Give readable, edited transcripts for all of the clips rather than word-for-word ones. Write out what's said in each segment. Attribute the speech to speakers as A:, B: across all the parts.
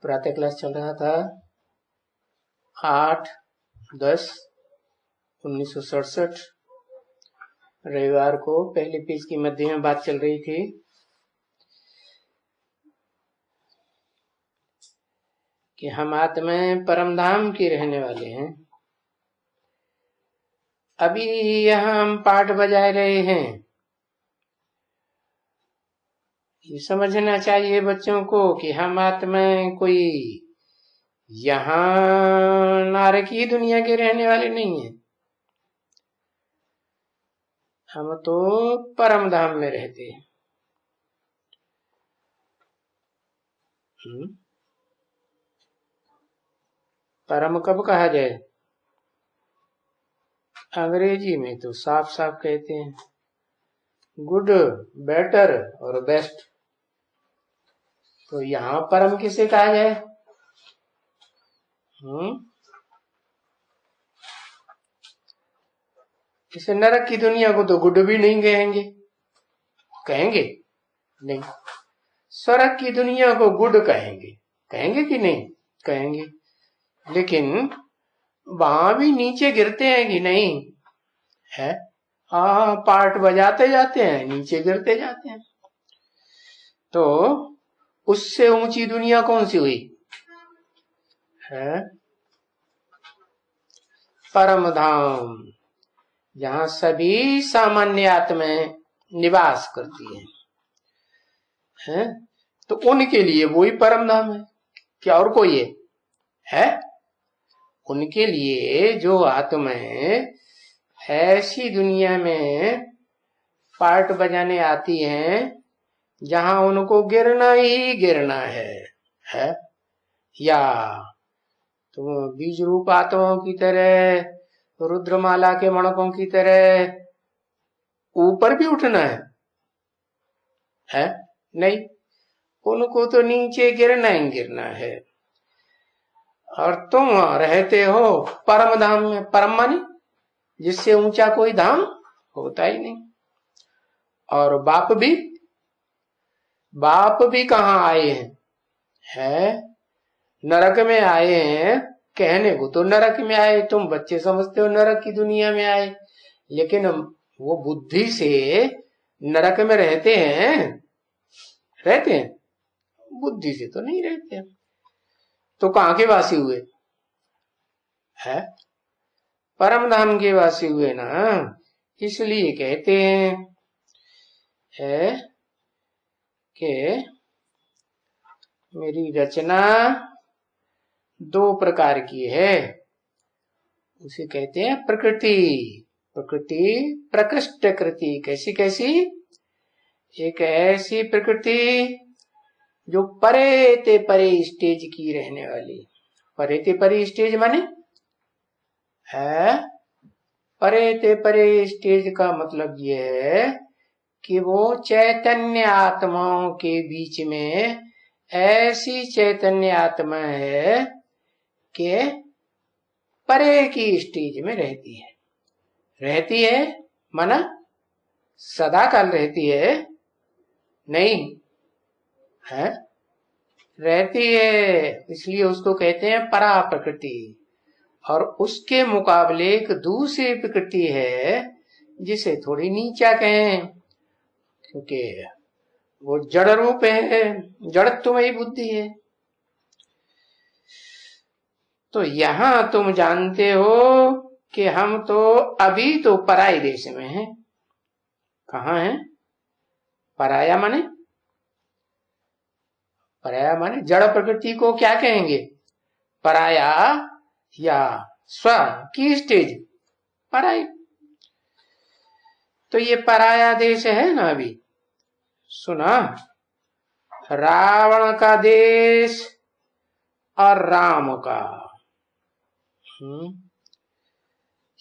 A: प्रातः क्लास चल रहा था 8/10/1967। रविवार को पहले पेज की मध्य में बात चल रही थी कि हम आत्मा परम धाम के रहने वाले हैं। अभी यहाँ हम पाठ बजा रहे हैं। ये समझना चाहिए बच्चों को कि हम आत्मा कोई यहाँ नारकीय दुनिया के रहने वाले नहीं हैं। हम तो परम धाम में रहते हैं। परम कब कहा जाए? अंग्रेजी में तो साफ साफ कहते हैं गुड, बेटर और बेस्ट। तो यहाँ परम किसे कहा जाए? इसे नरक की दुनिया को तो गुड भी नहीं कहेंगे। कहेंगे नहीं। स्वर्ग की दुनिया को गुड कहेंगे। कहेंगे कि नहीं? कहेंगे। लेकिन वहां भी नीचे गिरते हैं कि नहीं? है। हाँ, पार्ट बजाते जाते हैं, नीचे गिरते जाते हैं। तो उससे ऊंची दुनिया कौन सी हुई? है परम धाम, जहां सभी सामान्य आत्माएं निवास करती हैं। तो उनके लिए वही परम धाम है। क्या और कोई है? उनके लिए जो आत्माएं ऐसी दुनिया में पार्ट बजाने आती हैं जहां उनको गिरना ही गिरना है? या तुम बीज रूप आत्माओं की तरह, रुद्रमाला के मणकों की तरह ऊपर भी उठना है? नहीं, उनको तो नीचे गिरना ही गिरना है। और तुम रहते हो परम धाम में। परम माने जिससे ऊंचा कोई धाम होता ही नहीं। और बाप भी कहाँ आए हैं? नरक में आए हैं। कहने को तो नरक में आए, तुम बच्चे समझते हो नरक की दुनिया में आए, लेकिन वो बुद्धि से नरक में रहते हैं? बुद्धि से तो नहीं रहते। तो कहाँ के वासी हुए? है परम धाम के वासी हुए ना। इसलिए कहते हैं है कि मेरी रचना दो प्रकार की है। उसे कहते हैं प्रकृति प्रकृष्ट कृति। कैसी कैसी? एक ऐसी प्रकृति जो परे ते परे स्टेज की रहने वाली। परे ते परे स्टेज माने है? परे ते परे स्टेज का मतलब यह है कि वो चैतन्य आत्माओं के बीच में ऐसी चैतन्य आत्मा है कि परे की स्टेज में रहती है माना सदा काल रहती है? नहीं है, रहती है। इसलिए उसको कहते हैं परा प्रकृति। और उसके मुकाबले एक दूसरी प्रकृति है जिसे थोड़ी नीचा कहें, क्योंकि वो जड़ रूप है, जड़त्वमयी बुद्धि है। तो यहां तुम जानते हो कि हम तो अभी तो पराई देश में हैं। कहाँ हैं? पराया माने जड़ प्रकृति को क्या कहेंगे? पराया या स्व की स्टेज पराई। तो ये पराया देश है ना। अभी सुना, रावण का देश और राम का।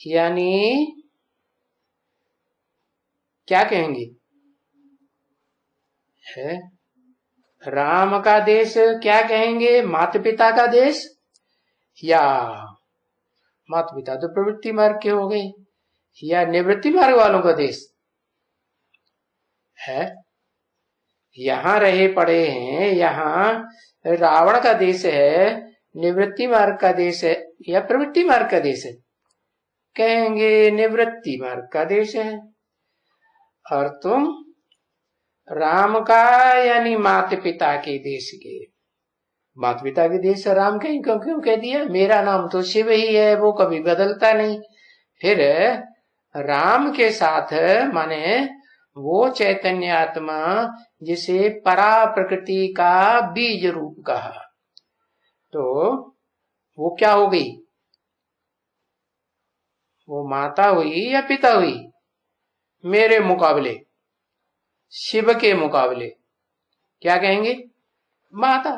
A: यानी क्या कहेंगे? है राम का देश क्या कहेंगे? माता पिता का देश, या माता पिता तो प्रवृत्ति मार्ग के हो गए, या निवृत्ति मार्ग वालों का देश है? यहाँ रहे पड़े हैं, यहाँ रावण का देश है, निवृत्ति मार्ग का देश है या प्रवृत्ति मार्ग का देश है? कहेंगे निवृत्ति मार्ग का देश है। और तुम राम का यानी माता पिता के देश के, माता पिता के देश से राम कहीं क्यों कह दिया? मेरा नाम तो शिव ही है, वो कभी बदलता नहीं। फिर राम के साथ माने वो चैतन्य आत्मा जिसे परा प्रकृति का बीज रूप कहा, तो वो क्या हो गई? वो माता हुई या पिता हुई? मेरे मुकाबले, शिव के मुकाबले क्या कहेंगे? माता।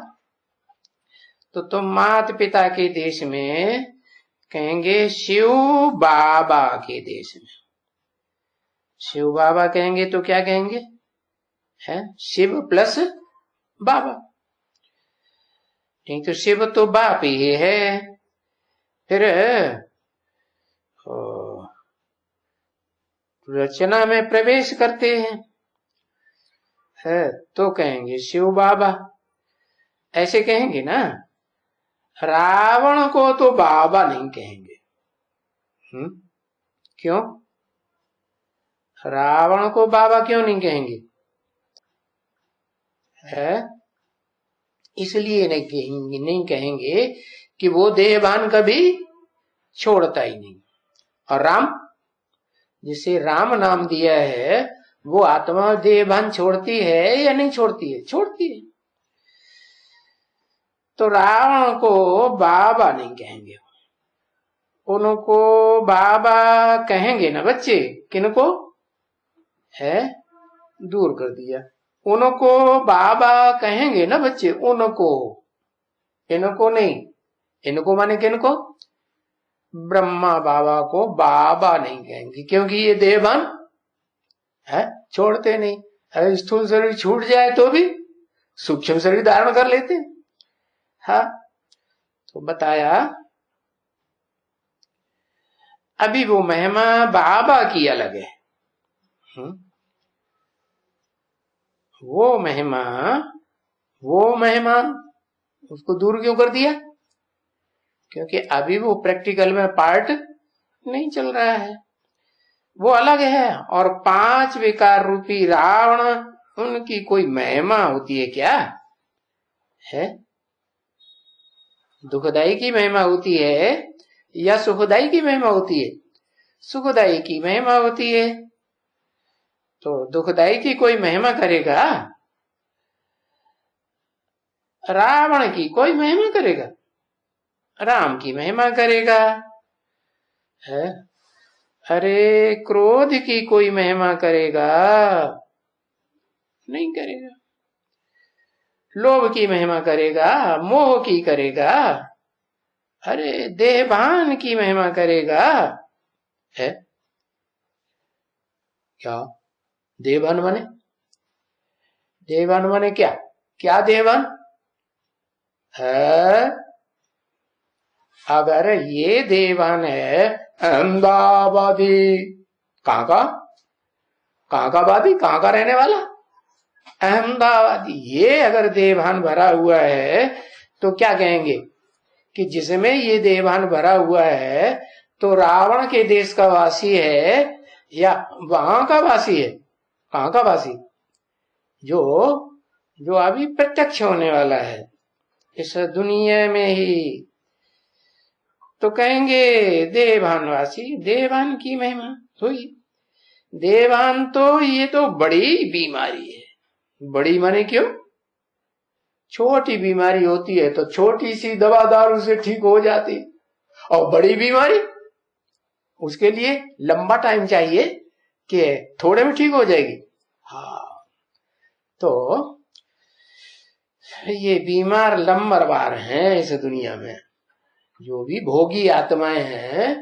A: तो तुम माता पिता के देश में कहेंगे शिव बाबा के देश में। शिव बाबा कहेंगे तो क्या कहेंगे? है शिव प्लस बाबा। नहीं तो शिव तो बाप ही है। फिर रचना में प्रवेश करते हैं है तो कहेंगे शिव बाबा, ऐसे कहेंगे ना। रावण को तो बाबा नहीं कहेंगे। क्यों? रावण को बाबा क्यों नहीं कहेंगे? है इसलिए नहीं कहेंगे कि वो देहभान कभी छोड़ता ही नहीं। और राम, जिसे राम नाम दिया है, वो आत्मा देहभान छोड़ती है या नहीं छोड़ती है? छोड़ती है। तो रावण को बाबा नहीं कहेंगे, उनको बाबा कहेंगे ना बच्चे। किनको? है दूर कर दिया। उनको बाबा कहेंगे ना बच्चे, उनको, इनको नहीं। इनको माने किनको? ब्रह्मा बाबा को बाबा नहीं कहेंगे, क्योंकि ये देहभान है, छोड़ते नहीं। अगर स्थूल शरीर छूट जाए तो भी सूक्ष्म शरीर धारण कर लेते। हाँ, तो बताया अभी वो महिमा बाबा की अलग है। वो महिमा उसको दूर क्यों कर दिया? क्योंकि अभी वो प्रैक्टिकल में पार्ट नहीं चल रहा है, वो अलग है। और 5 विकार रूपी रावण, उनकी कोई महिमा होती है क्या? है दुखदाई की महिमा होती है या सुखदाई की महिमा होती है? सुखदाई की महिमा होती है। तो दुखदाई की कोई महिमा करेगा? रावण की कोई महिमा करेगा? राम की महिमा करेगा। है अरे क्रोध की कोई महिमा करेगा? नहीं करेगा। लोभ की महिमा करेगा? मोह की करेगा? अरे देहभान की महिमा करेगा? है क्या? देहभान माने? देहभान माने क्या? क्या देहभान है? अगर ये देहभान है अहमदाबादी, कहां का वादी, कहां का रहने वाला? अहमदाबादी। ये अगर देहभान भरा हुआ है तो क्या कहेंगे कि जिसमें ये देहभान भरा हुआ है तो रावण के देश का वासी है या वहां का वासी है? कहां का वासी? जो अभी प्रत्यक्ष होने वाला है इस दुनिया में ही। तो कहेंगे देहभानवासी, देहभान की महिमा हुई। देहभान तो ये तो बड़ी बीमारी है। बड़ी माने क्यों? छोटी बीमारी होती है तो छोटी सी दवा दारू से ठीक हो जाती, और बड़ी बीमारी उसके लिए लंबा टाइम चाहिए कि थोड़े में ठीक हो जाएगी। हाँ, तो ये बीमार लंबरवार हैं इस दुनिया में। जो भी भोगी आत्माएं हैं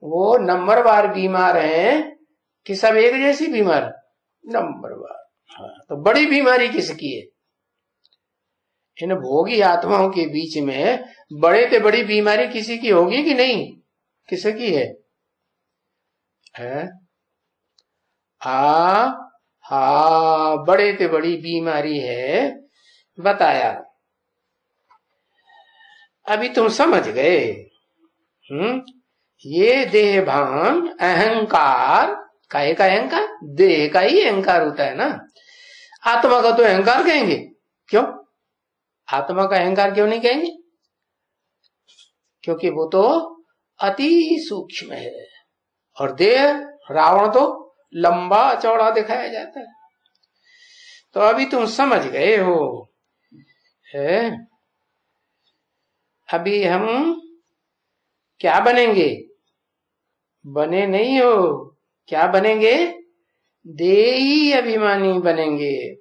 A: वो नंबरवार बीमार हैं कि सब एक जैसी बीमार? नंबरवार। हाँ, तो बड़ी बीमारी किसकी है? इन भोगी आत्माओं के बीच में बड़े से बड़ी बीमारी किसी की होगी कि नहीं? किसकी है? हाँ, बड़े से बड़ी बीमारी है, बताया। अभी तुम समझ गए। ये देह भान अहंकार, काहे का अहंकार? देह का ही अहंकार होता है ना। आत्मा का तो अहंकार कहेंगे, क्यों? आत्मा का अहंकार क्यों नहीं कहेंगे? क्योंकि वो तो अति सूक्ष्म है, और देह रावण तो लंबा चौड़ा दिखाया जाता है। तो अभी तुम समझ गए हो है? अभी हम क्या बनेंगे? बने नहीं हो, क्या बनेंगे? देही अभिमानी बनेंगे।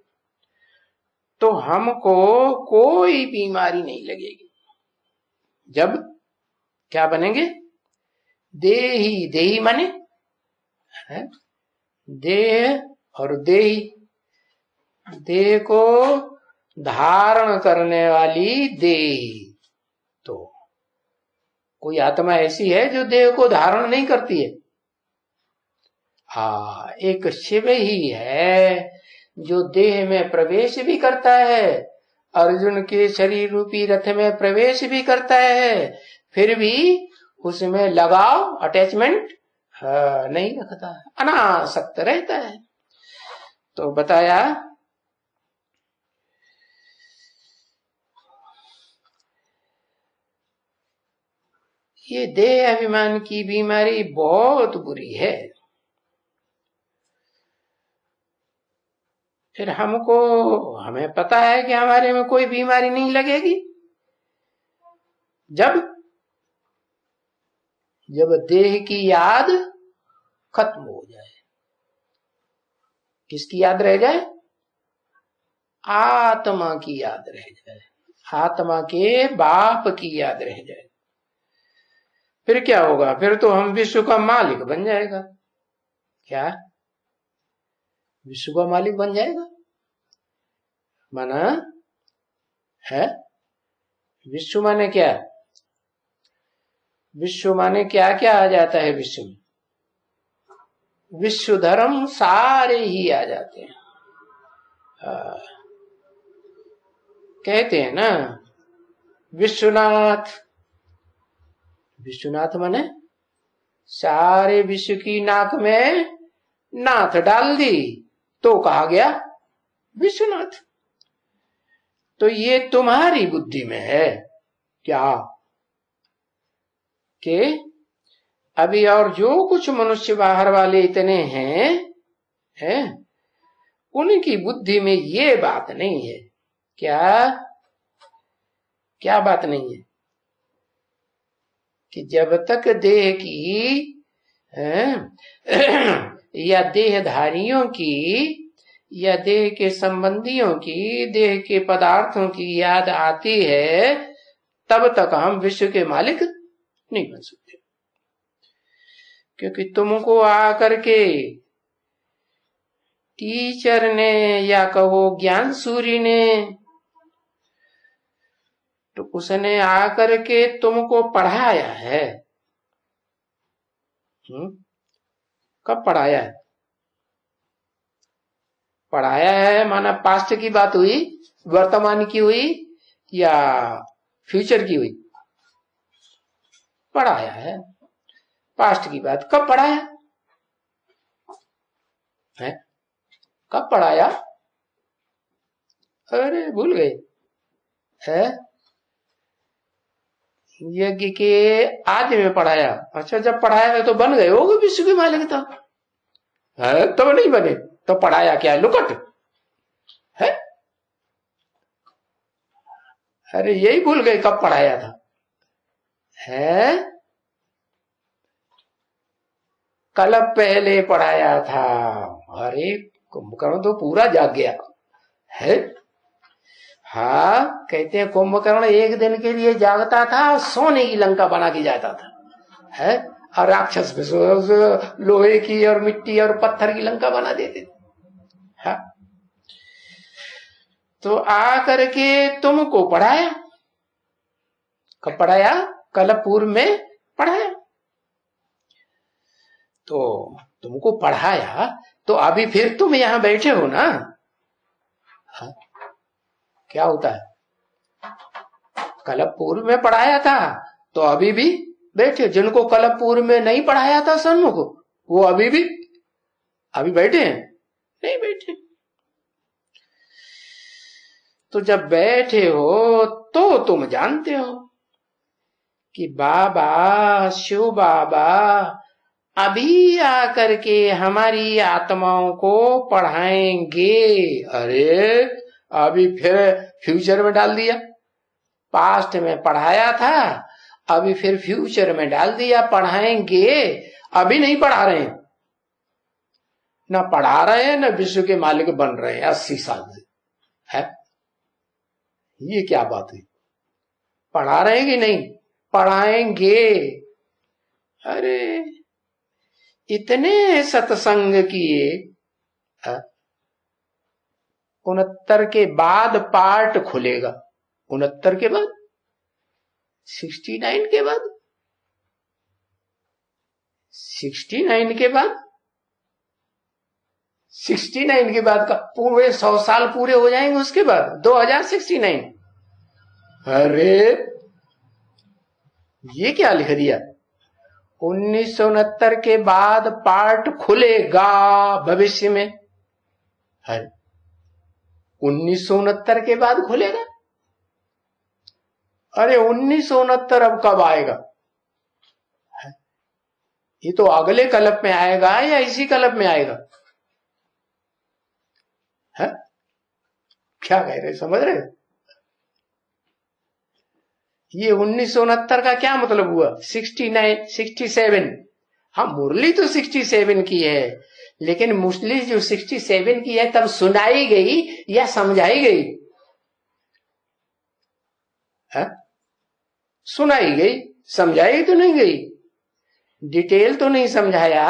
A: तो हमको कोई बीमारी नहीं लगेगी जब क्या बनेंगे? देही। देही माने देह, और देही, देह को धारण करने वाली देही। तो कोई आत्मा ऐसी है जो देह को धारण नहीं करती है? हाँ, एक शिव ही है जो देह में प्रवेश भी करता है, अर्जुन के शरीर रूपी रथ में प्रवेश भी करता है, फिर भी उसमें लगाव, अटैचमेंट नहीं रखता, अनासक्त रहता है। तो बताया ये देह अभिमान की बीमारी बहुत बुरी है। फिर हमें पता है कि हमारे में कोई बीमारी नहीं लगेगी जब देह की याद खत्म हो जाए। किसकी याद रह जाए? आत्मा की याद रह जाए, आत्मा के बाप की याद रह जाए। फिर क्या होगा? फिर तो हम विश्व का मालिक बन जाएगा। क्या? विश्व का मालिक बन जाएगा माना है? विश्व माने क्या? विश्व माने क्या क्या आ जाता है विश्व में? विश्व धर्म सारे ही आ जाते हैं। कहते हैं ना विश्वनाथ। विश्वनाथ माने सारे विश्व की नाक में नाथ डाल दी तो कहा गया विश्वनाथ। तो ये तुम्हारी बुद्धि में है क्या कि अभी और जो कुछ मनुष्य बाहर वाले इतने हैं उनकी बुद्धि में ये बात नहीं है। क्या बात नहीं है? कि जब तक देह की या देहधारियों की या देह के संबंधियों की, देह के पदार्थों की याद आती है, तब तक हम विश्व के मालिक नहीं बन सकते। क्योंकि तुमको आकर के टीचर ने या कहो ज्ञान सूर्य ने, तो उसने आकर के तुमको पढ़ाया है। कब पढ़ाया है? पढ़ाया है माना पास्ट की बात हुई, वर्तमान की हुई या फ्यूचर की हुई? पढ़ाया है। पास्ट की बात कब पढ़ाया है? कब पढ़ाया? अरे भूल गए है? यज्ञ के आदि में पढ़ाया। अच्छा, जब पढ़ाया तो बन गए होगे विश्व के मालिक तो है? तो नहीं बने तो पढ़ाया क्या? लुकट है? अरे यही भूल गए कब पढ़ाया था है? कल पहले पढ़ाया था। अरे कुंभकर्ण तो पूरा जाग गया है। हाँ, कहते हैं कुंभकर्ण एक दिन के लिए जागता था, सोने की लंका बना के जाता था है, और राक्षस लोहे की और मिट्टी और पत्थर की लंका बना देते थे। हाँ, तो आकर के तुमको पढ़ाया। कब पढ़ाया? कल पूर्व में पढ़ाया। तो तुमको पढ़ाया तो अभी फिर तुम यहां बैठे हो ना। हाँ? क्या होता है, कलब पूर्व में पढ़ाया था तो अभी भी बैठे। जिनको कलब पूर्व में नहीं पढ़ाया था सन्मुख, वो अभी बैठे हैं, नहीं बैठे। तो जब बैठे हो तो तुम जानते हो कि बाबा, शिव बाबा अभी आकर के हमारी आत्माओं को पढ़ाएंगे। अरे अभी फिर फ्यूचर में डाल दिया, पास्ट में पढ़ाया था, अभी फिर फ्यूचर में डाल दिया पढ़ाएंगे। अभी नहीं पढ़ा रहे हैं, ना पढ़ा रहे हैं, ना विश्व के मालिक बन रहे हैं 80 साल से। है ये क्या बात है, पढ़ा रहे हैं कि नहीं, पढ़ाएंगे। अरे इतने सत्संग किए, 69 के बाद पार्ट खुलेगा, 69 के बाद, 69 के बाद, 69 के बाद, 69 के बाद का पूरे 100 साल पूरे हो जाएंगे उसके बाद 2069। अरे ये क्या लिख दिया, 1969 के बाद पार्ट खुलेगा भविष्य में। है 1969 के बाद खुलेगा। अरे 1969 अब कब आएगा, ये तो अगले कल्प में आएगा या इसी कल्प में आएगा। है क्या कह रहे, समझ रहे, ये 1969 का क्या मतलब हुआ, 69, 67। हाँ मुरली तो 67 की है, लेकिन मुरली जो 67 की है तब सुनाई गई या समझाई गई, है सुनाई गई, समझाई तो नहीं गई, डिटेल तो नहीं समझाया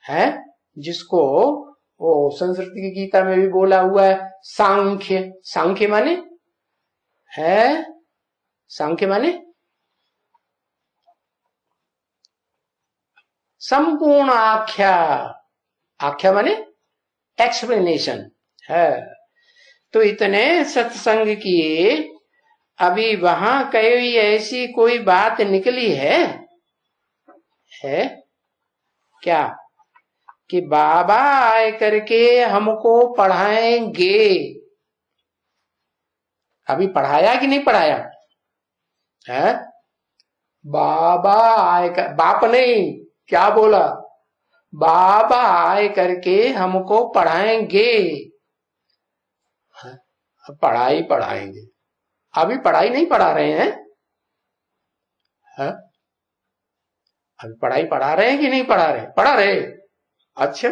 A: है। जिसको वो संस्कृत की गीता में भी बोला हुआ है, सांख्य, सांख्य माने है, सांख्य माने संपूर्ण आख्या, आख्या माने एक्सप्लेनेशन है। तो इतने सत्संग किए, अभी वहां कई ऐसी कोई बात निकली है क्या कि बाबा आए करके हमको पढ़ाएंगे। अभी पढ़ाया कि नहीं पढ़ाया है, बाबा आए कर, बाप नहीं, क्या बोला, बाबा आए करके हमको पढ़ाएंगे। पढ़ाई पढ़ाएंगे, अभी पढ़ाई नहीं पढ़ा रहे हैं, है? अभी पढ़ाई पढ़ा रहे हैं कि नहीं पढ़ा रहे, पढ़ा रहे, अच्छा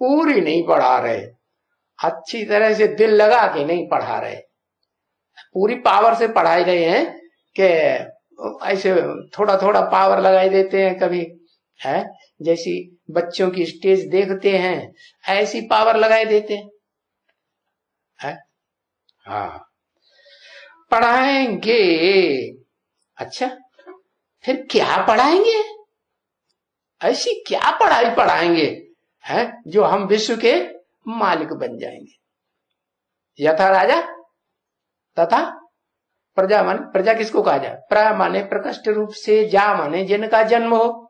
A: पूरी नहीं पढ़ा रहे, अच्छी तरह से दिल लगा के नहीं पढ़ा रहे, पूरी पावर से पढ़ा रहे हैं कि ऐसे थोड़ा थोड़ा पावर लगाई देते हैं कभी, है जैसी बच्चों की स्टेज देखते हैं ऐसी पावर लगाई देते हैं, है? हाँ पढ़ाएंगे। अच्छा फिर क्या पढ़ाएंगे, ऐसी क्या पढ़ाई पढ़ाएंगे है जो हम विश्व के मालिक बन जाएंगे। यथा राजा तथा प्रजा, माने प्रजा किसको कहा जाए, प्र माने प्रकट रूप से, जा माने जिनका जन्म हो।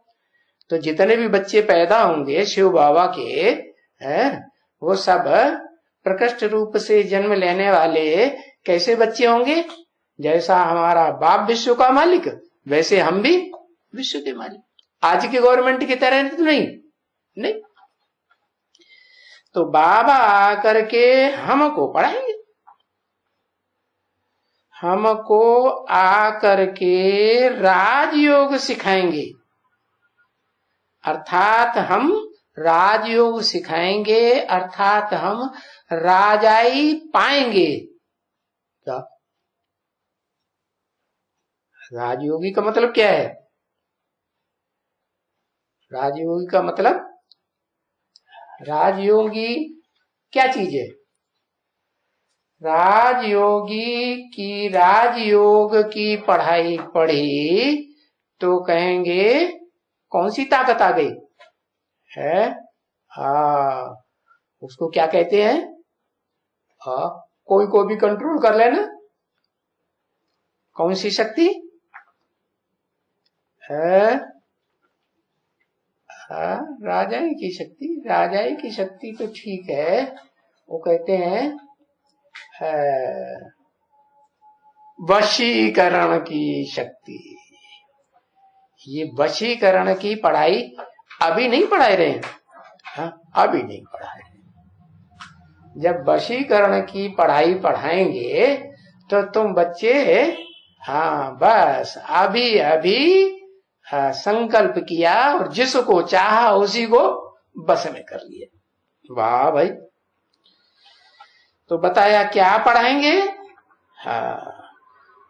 A: तो जितने भी बच्चे पैदा होंगे शिव बाबा के हैं, वो सब प्रकट रूप से जन्म लेने वाले कैसे बच्चे होंगे, जैसा हमारा बाप विश्व का मालिक वैसे हम भी विश्व के मालिक, आज की गवर्नमेंट की तरह तो नहीं। तो बाबा आकर के हमको पढ़ाएंगे, हमको आकर के राजयोग सिखाएंगे, अर्थात हम राजयोग सिखाएंगे, अर्थात हम राजाई पाएंगे। क्या राजयोगी का मतलब क्या है, राजयोगी का मतलब, राजयोगी क्या चीज है, राजयोगी की, राजयोग की पढ़ाई पढ़ी तो कहेंगे कौन सी ताकत आ गई है, हाँ, उसको क्या कहते हैं? हाँ, कोई को भी कंट्रोल कर लेना। कौन सी शक्ति है? हाँ, राजाई की शक्ति। राजाई की शक्ति तो ठीक है, वो कहते हैं वशीकरण की शक्ति। ये वशीकरण की पढ़ाई अभी नहीं पढ़ाए रहे हैं। हाँ, अभी नहीं पढ़ाए। जब वशीकरण की पढ़ाई पढ़ाएंगे तो तुम बच्चे, हाँ बस अभी अभी संकल्प किया और जिसको चाहा उसी को बस में कर लिया। वाह भाई। तो बताया क्या पढ़ाएंगे? हाँ,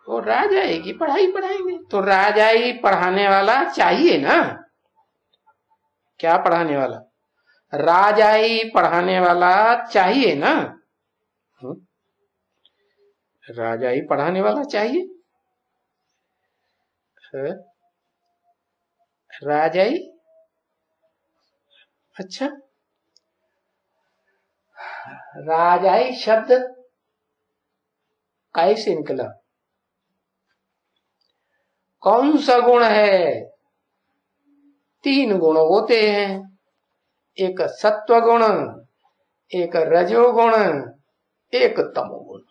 A: तो राजाई की पढ़ाई पढ़ाएंगे। तो राजाई पढ़ाने वाला चाहिए ना? क्या पढ़ाने वाला? राजाई पढ़ाने वाला चाहिए ना? राजाई पढ़ाने वाला चाहिए। राजाई, अच्छा, राजाई शब्द कैसे निकला? कौन सा गुण है? 3 गुण होते हैं, एक सत्व गुण, एक रजोगुण, एक तमोगुण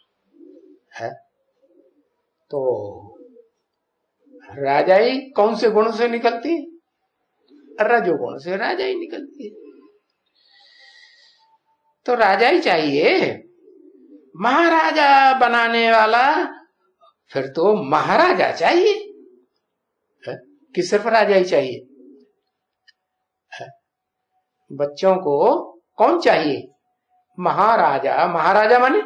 A: है। तो राजाई कौन से गुण से निकलती है? रजोगुण से राजाई निकलती है। तो राजाई चाहिए। महाराजा बनाने वाला फिर तो महाराजा चाहिए है? कि सिर्फ राजाई चाहिए है? बच्चों को कौन चाहिए? महाराजा। महाराजा माने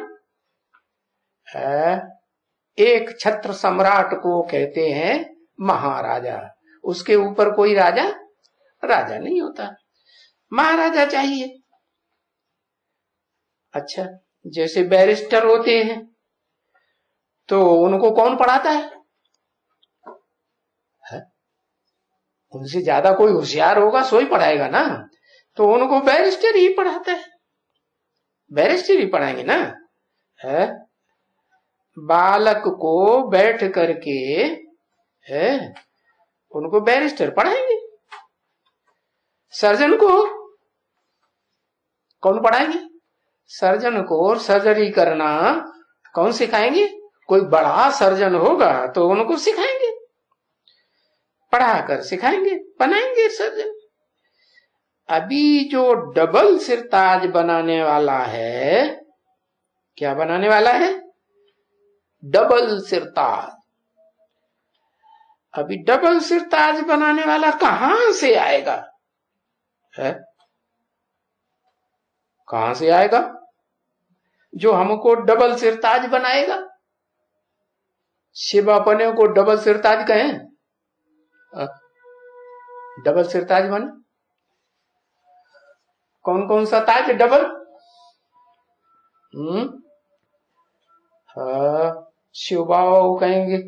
A: एक छत्र सम्राट को कहते हैं महाराजा। उसके ऊपर कोई राजा राजा नहीं होता, महाराजा चाहिए। अच्छा, जैसे बैरिस्टर होते हैं तो उनको कौन पढ़ाता है? उनसे ज्यादा कोई होशियार होगा सो ही पढ़ाएगा ना। तो उनको बैरिस्टर ही पढ़ाता है, बैरिस्टर ही पढ़ाएंगे ना। है बालक को बैठ करके है उनको बैरिस्टर पढ़ाएंगे। सर्जन को कौन पढ़ाएंगे? सर्जन को सर्जरी करना कौन सिखाएंगे? कोई बड़ा सर्जन होगा तो उनको सिखाएंगे, पढ़ाकर सिखाएंगे, बनाएंगे सर्जन। अभी जो डबल सिरताज बनाने वाला है, क्या बनाने वाला है? डबल सिरताज। अभी डबल सिरताज बनाने वाला कहां से आएगा? है कहां से आएगा जो हमको डबल सिरताज बनाएगा? शिव अपने को डबल सिरताज कहें? डबल सिरताज बने कौन कौन सा ताज डबल? शिव बाबा को कहेंगे।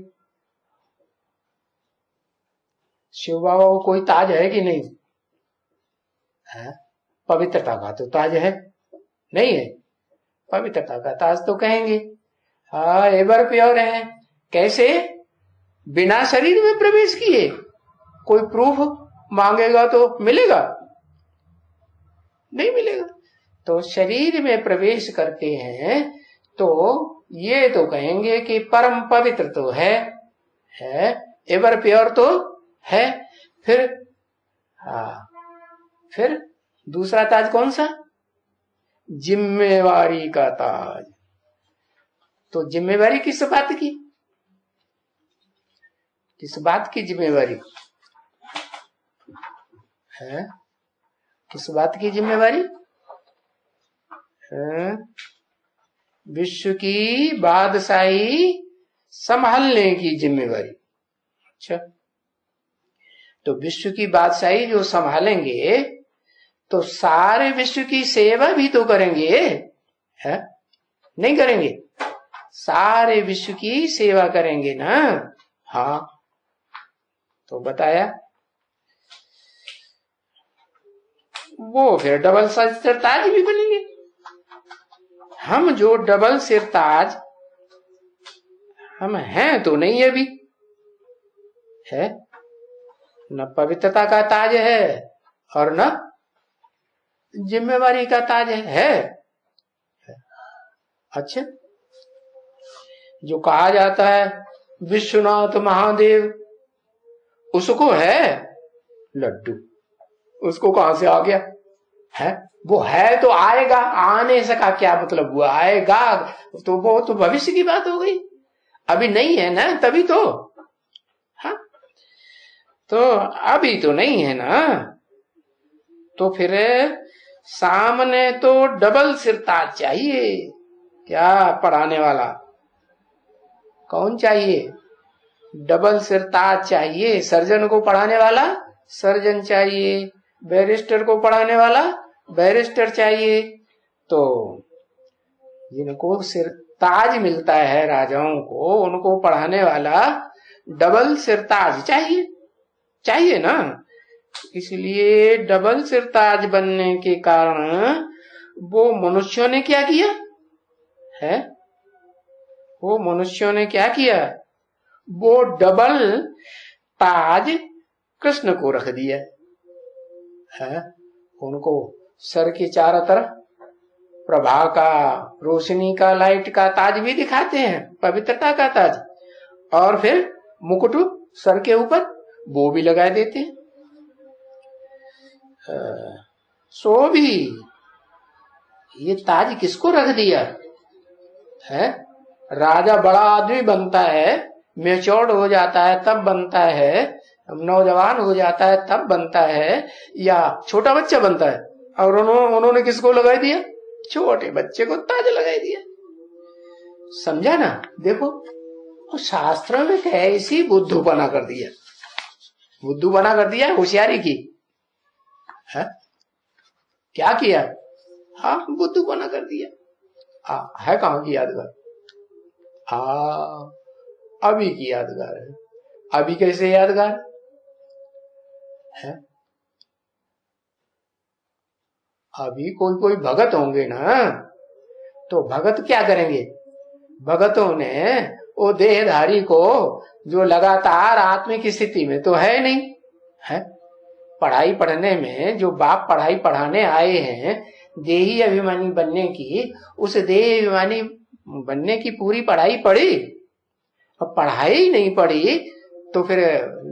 A: शिव बाबा को कोई ताज है कि नहीं है? पवित्रता का तो ताज है नहीं है? पवित्रता का ताज तो कहेंगे। हाँ, एवर प्योर है। कैसे? बिना शरीर में प्रवेश किए। कोई प्रूफ मांगेगा तो मिलेगा? नहीं मिलेगा। तो शरीर में प्रवेश करते हैं तो ये तो कहेंगे कि परम पवित्र तो है एवर प्योर तो है। फिर फिर दूसरा ताज कौन सा? जिम्मेवारी का ताज। तो जिम्मेवारी किस बात की? किस बात की जिम्मेवारी है? किस बात की जिम्मेवारी? विश्व की बादशाही संभालने की जिम्मेवारी। अच्छा, तो विश्व की बादशाही जो संभालेंगे तो सारे विश्व की सेवा भी तो करेंगे है? नहीं करेंगे? सारे विश्व की सेवा करेंगे ना। हाँ, तो बताया वो फिर डबल सिरताज भी बनेंगे। हम जो डबल सिरताज हम हैं तो नहीं अभी है, न पवित्रता का ताज है और न जिम्मेवारी का ताज है। अच्छा, जो कहा जाता है विश्वनाथ महादेव, उसको है लड्डू, उसको कहां से आ गया है? वो है तो आएगा, आने से का क्या मतलब हुआ, आएगा तो वो तो भविष्य की बात हो गई, अभी नहीं है ना, तभी तो। हाँ, तो अभी तो नहीं है ना, तो फिर सामने तो डबल सिरताज चाहिए। क्या पढ़ाने वाला कौन चाहिए? डबल सिरताज चाहिए। सर्जन को पढ़ाने वाला सर्जन चाहिए, बैरिस्टर को पढ़ाने वाला बैरिस्टर चाहिए। तो जिनको सिरताज मिलता है राजाओं को, उनको पढ़ाने वाला डबल सिरताज चाहिए, चाहिए ना। इसलिए डबल सिरताज बनने के कारण वो मनुष्यों ने क्या किया है? वो मनुष्यों ने क्या किया? वो डबल ताज कृष्ण को रख दिया है। उनको सर के चारों तरफ प्रभा का, रोशनी का, लाइट का ताज भी दिखाते हैं, पवित्रता का ताज, और फिर मुकुट सर के ऊपर वो भी लगा देते हैं। सो भी ये ताज किसको रख दिया है? राजा बड़ा आदमी बनता है, मैच्योर्ड हो जाता है तब बनता है, नौजवान हो जाता है तब बनता है, या छोटा बच्चा बनता है, और उन्होंने किसको लगा दिया? छोटे बच्चे को ताज लगाई दिया। समझा ना? देखो, तो शास्त्र में कैसी बुद्धूपना कर दिया, बुद्धूपना कर दिया, होशियारी की है? क्या किया? हाँ, बुद्धूपना कर दिया। है कहां की यादगार? अभी की यादगार है। अभी कैसे यादगार है? अभी कोई भगत होंगे ना, तो भगत क्या करेंगे? भगतों ने वो देहधारी को, जो लगातार आत्मिक स्थिति में तो है नहीं है, पढ़ाई पढ़ने में जो बाप पढ़ाई पढ़ाने आए हैं देही अभिमानी बनने की, उस देह अभिमानी बनने की पूरी पढ़ाई पढ़ी। अब पढ़ाई नहीं पढ़ी तो फिर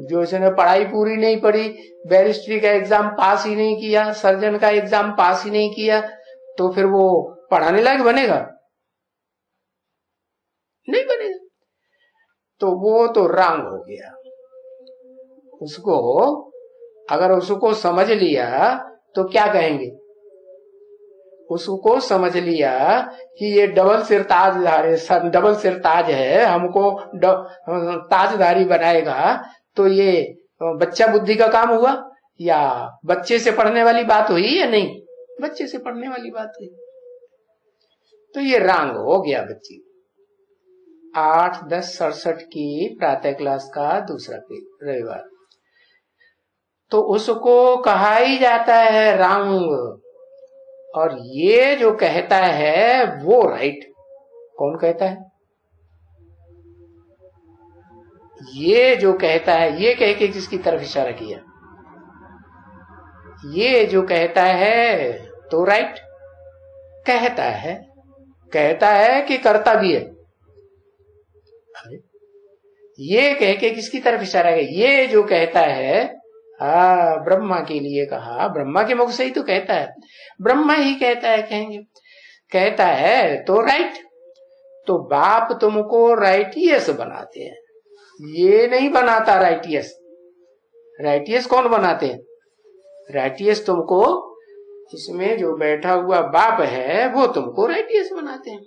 A: जो इसने पढ़ाई पूरी नहीं पढ़ी, बैरिस्ट्री का एग्जाम पास ही नहीं किया, सर्जन का एग्जाम पास ही नहीं किया, तो फिर वो पढ़ाने लायक बनेगा? नहीं बनेगा। तो वो तो रंग हो गया। उसको अगर उसको समझ लिया तो क्या कहेंगे? उसको समझ लिया कि ये डबल सिरताज है, हमको ताजधारी बनाएगा, तो ये बच्चा बुद्धि का काम हुआ, या बच्चे से पढ़ने वाली बात हुई या नहीं? बच्चे से पढ़ने वाली बात हुई। तो ये रंग हो गया बच्ची। 8-10-67 की प्रातः क्लास का दूसरा रविवार। तो उसको कहा ही जाता है रंग। और ये जो कहता है वो राइट। कौन कहता है? ये जो कहता है, ये कह के किसकी तरफ इशारा किया? ये जो कहता है तो राइट कहता है, कहता है कि करता भी है। ये कह के किसकी तरफ इशारा किया? ये जो कहता है, ब्रह्मा के लिए कहा, ब्रह्मा के मुख से ही तो कहता है, ब्रह्मा ही कहता है, कहेंगे कहता है तो राइट। तो बाप तुमको राइटियस बनाते हैं, ये नहीं बनाता राइटियस। राइटियस कौन बनाते हैं? राइटियस तुमको, इसमें जो बैठा हुआ बाप है वो तुमको राइटियस बनाते हैं।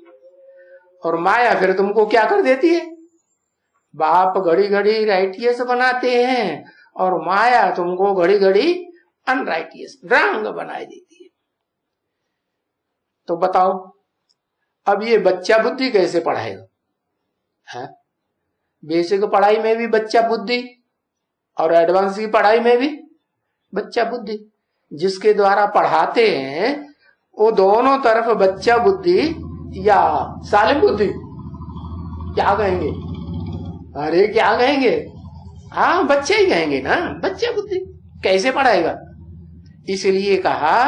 A: और माया फिर तुमको क्या कर देती है? बाप घड़ी घड़ी राइटियस बनाते हैं और माया तुमको घड़ी घड़ी अनराइटियस, रंग बनाई देती है। तो बताओ, अब ये बच्चा बुद्धि कैसे पढ़ाएगा? है बेसिक पढ़ाई में भी बच्चा बुद्धि और एडवांस की पढ़ाई में भी बच्चा बुद्धि। जिसके द्वारा पढ़ाते हैं वो दोनों तरफ बच्चा बुद्धि या सालिम बुद्धि, क्या कहेंगे? अरे क्या कहेंगे? हाँ बच्चे ही कहेंगे ना, बच्चा बुद्धि कैसे पढ़ाएगा। इसलिए कहा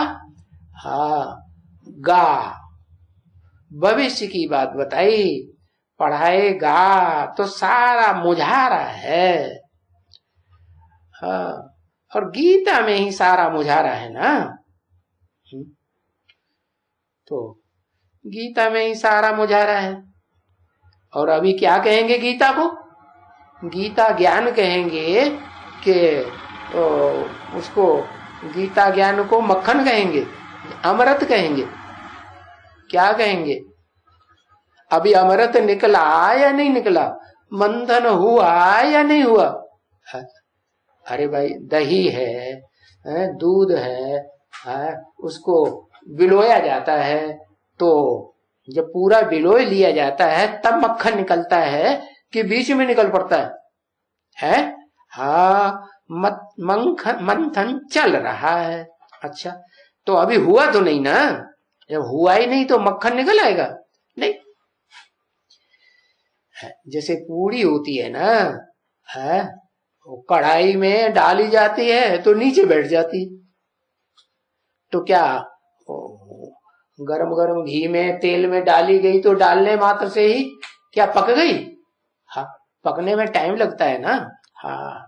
A: हाँ गा, भविष्य की बात बताई, पढ़ाएगा तो सारा मुझारा है। हाँ, और गीता में ही सारा मुझारा है ना। तो गीता में ही सारा मुझारा है। और अभी क्या कहेंगे गीता को? गीता ज्ञान कहेंगे कि उसको गीता ज्ञान को मक्खन कहेंगे, अमृत कहेंगे, क्या कहेंगे? अभी अमृत निकला या नहीं निकला? मंथन हुआ या नहीं हुआ? अरे भाई दही है, दूध है, उसको बिलोया जाता है, तो जब पूरा बिलोय लिया जाता है तब मक्खन निकलता है कि बीच में निकल पड़ता है? हाँ मंथन चल रहा है। अच्छा तो अभी हुआ तो नहीं ना, जब हुआ ही नहीं तो मक्खन निकल आएगा? नहीं। जैसे पूड़ी होती है ना, है कढ़ाई में डाली जाती है तो नीचे बैठ जाती, तो क्या गरम गरम घी में तेल में डाली गई तो डालने मात्र से ही क्या पक गई? हाँ पकने में टाइम लगता है ना। हाँ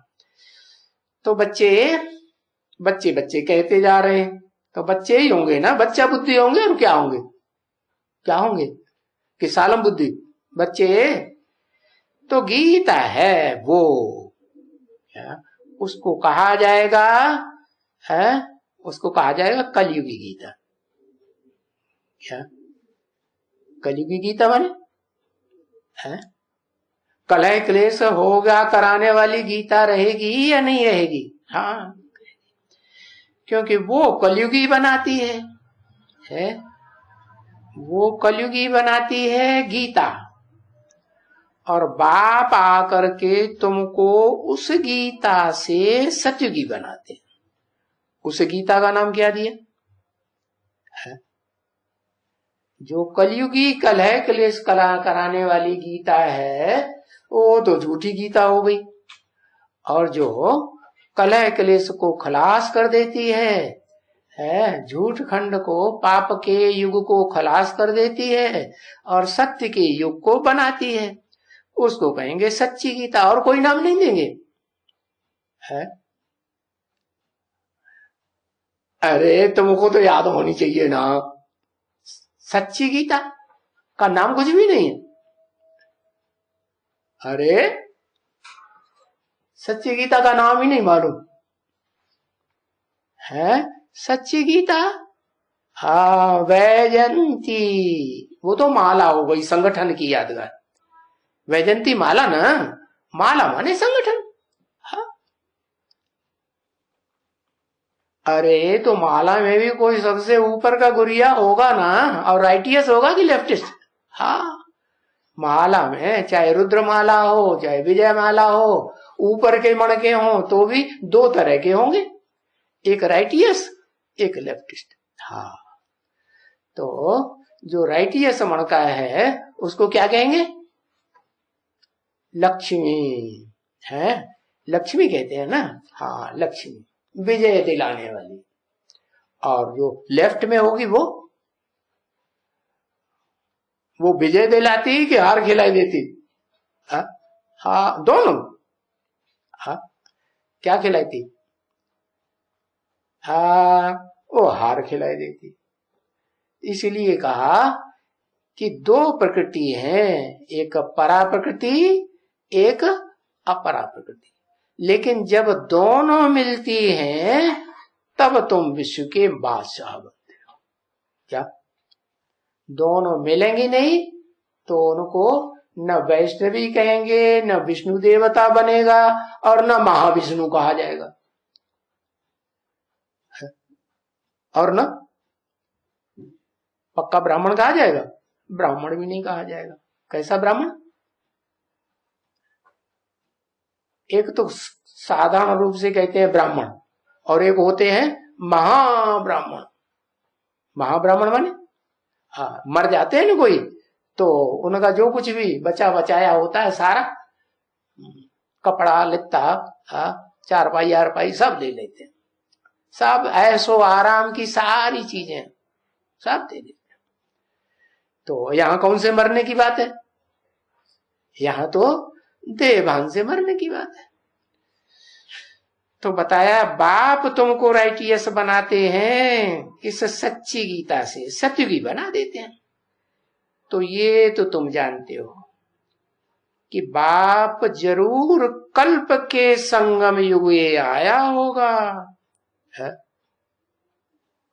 A: तो बच्चे बच्चे बच्चे कहते जा रहे हैं, तो बच्चे ही होंगे ना, बच्चा बुद्धि होंगे। और क्या होंगे? क्या होंगे कि सालम बुद्धि? बच्चे। तो गीता है वो, उसको कहा जाएगा है, उसको कहा जाएगा कलयुगी गीता। क्या कलयुगी गीता बने? है कलह क्लेश होगा कराने वाली गीता रहेगी या नहीं रहेगी? हाँ क्योंकि वो कलयुगी बनाती है वो कलयुगी बनाती है गीता, और बाप आकर के तुमको उस गीता से सतयुगी बनाते हैं। उस गीता का नाम क्या दिया है? जो कलयुगी कलह क्लेश कला कराने वाली गीता है वो तो झूठी गीता हो गई, और जो कलह क्लेश को खलास कर देती है झूठ खंड को, पाप के युग को खलास कर देती है और सत्य के युग को बनाती है, उसको कहेंगे सच्ची गीता, और कोई नाम नहीं देंगे। है अरे तुमको तो याद होनी चाहिए ना, सच्ची गीता का नाम कुछ भी नहीं है। अरे सच्ची गीता का नाम ही नहीं मालूम है? सच्ची गीता हाँ वैजंती, वो तो माला हो गई संगठन की यादगार। वैजंती माला ना, माला माने संगठन। हाँ अरे तो माला में भी कोई सबसे ऊपर का गुरिया होगा ना, और राइटियस होगा कि लेफ्टिस्ट? हाँ माला में चाहे रुद्र माला हो चाहे विजय माला हो, ऊपर के मणके हो तो भी दो तरह के होंगे, एक राइटियस एक लेफ्टिस्ट। हाँ तो जो राइटियस मणका है उसको क्या कहेंगे? लक्ष्मी है, लक्ष्मी कहते हैं ना। हाँ लक्ष्मी विजय दिलाने वाली। और जो लेफ्ट में होगी वो विजय दिलाती कि हार खिलाई देती? हाँ दोनों। हाँ क्या खिलाती? हाँ वो हार खिलाई देती। इसलिए कहा कि दो प्रकृति है, एक परा प्रकृति एक अपरा प्रकृति, लेकिन जब दोनों मिलती हैं तब तुम विश्व के बादशाह बनते हो। क्या दोनों मिलेंगी नहीं तो उनको न वैष्णवी कहेंगे, न विष्णु देवता बनेगा, और न महाविष्णु कहा जाएगा, और न पक्का ब्राह्मण कहा जाएगा, ब्राह्मण भी नहीं कहा जाएगा। कैसा ब्राह्मण? एक तो साधारण रूप से कहते हैं ब्राह्मण, और एक होते हैं महाब्राह्मण। महाब्राह्मण माने हाँ, मर जाते हैं ना कोई तो उनका जो कुछ भी बचा बचाया होता है सारा, कपड़ा लित्ता, चारपाई आरपाई सब ले लेते हैं, सब ऐसो आराम की सारी चीजें सब दे देते हैं। तो यहां कौन से मरने की बात है? यहां तो देहभान से मरने की बात है। तो बताया बाप तुमको राइटियस बनाते हैं इस सच्ची गीता से, सत्युगी बना देते हैं। तो ये तो तुम जानते हो कि बाप जरूर कल्प के संगम युग ये आया होगा है?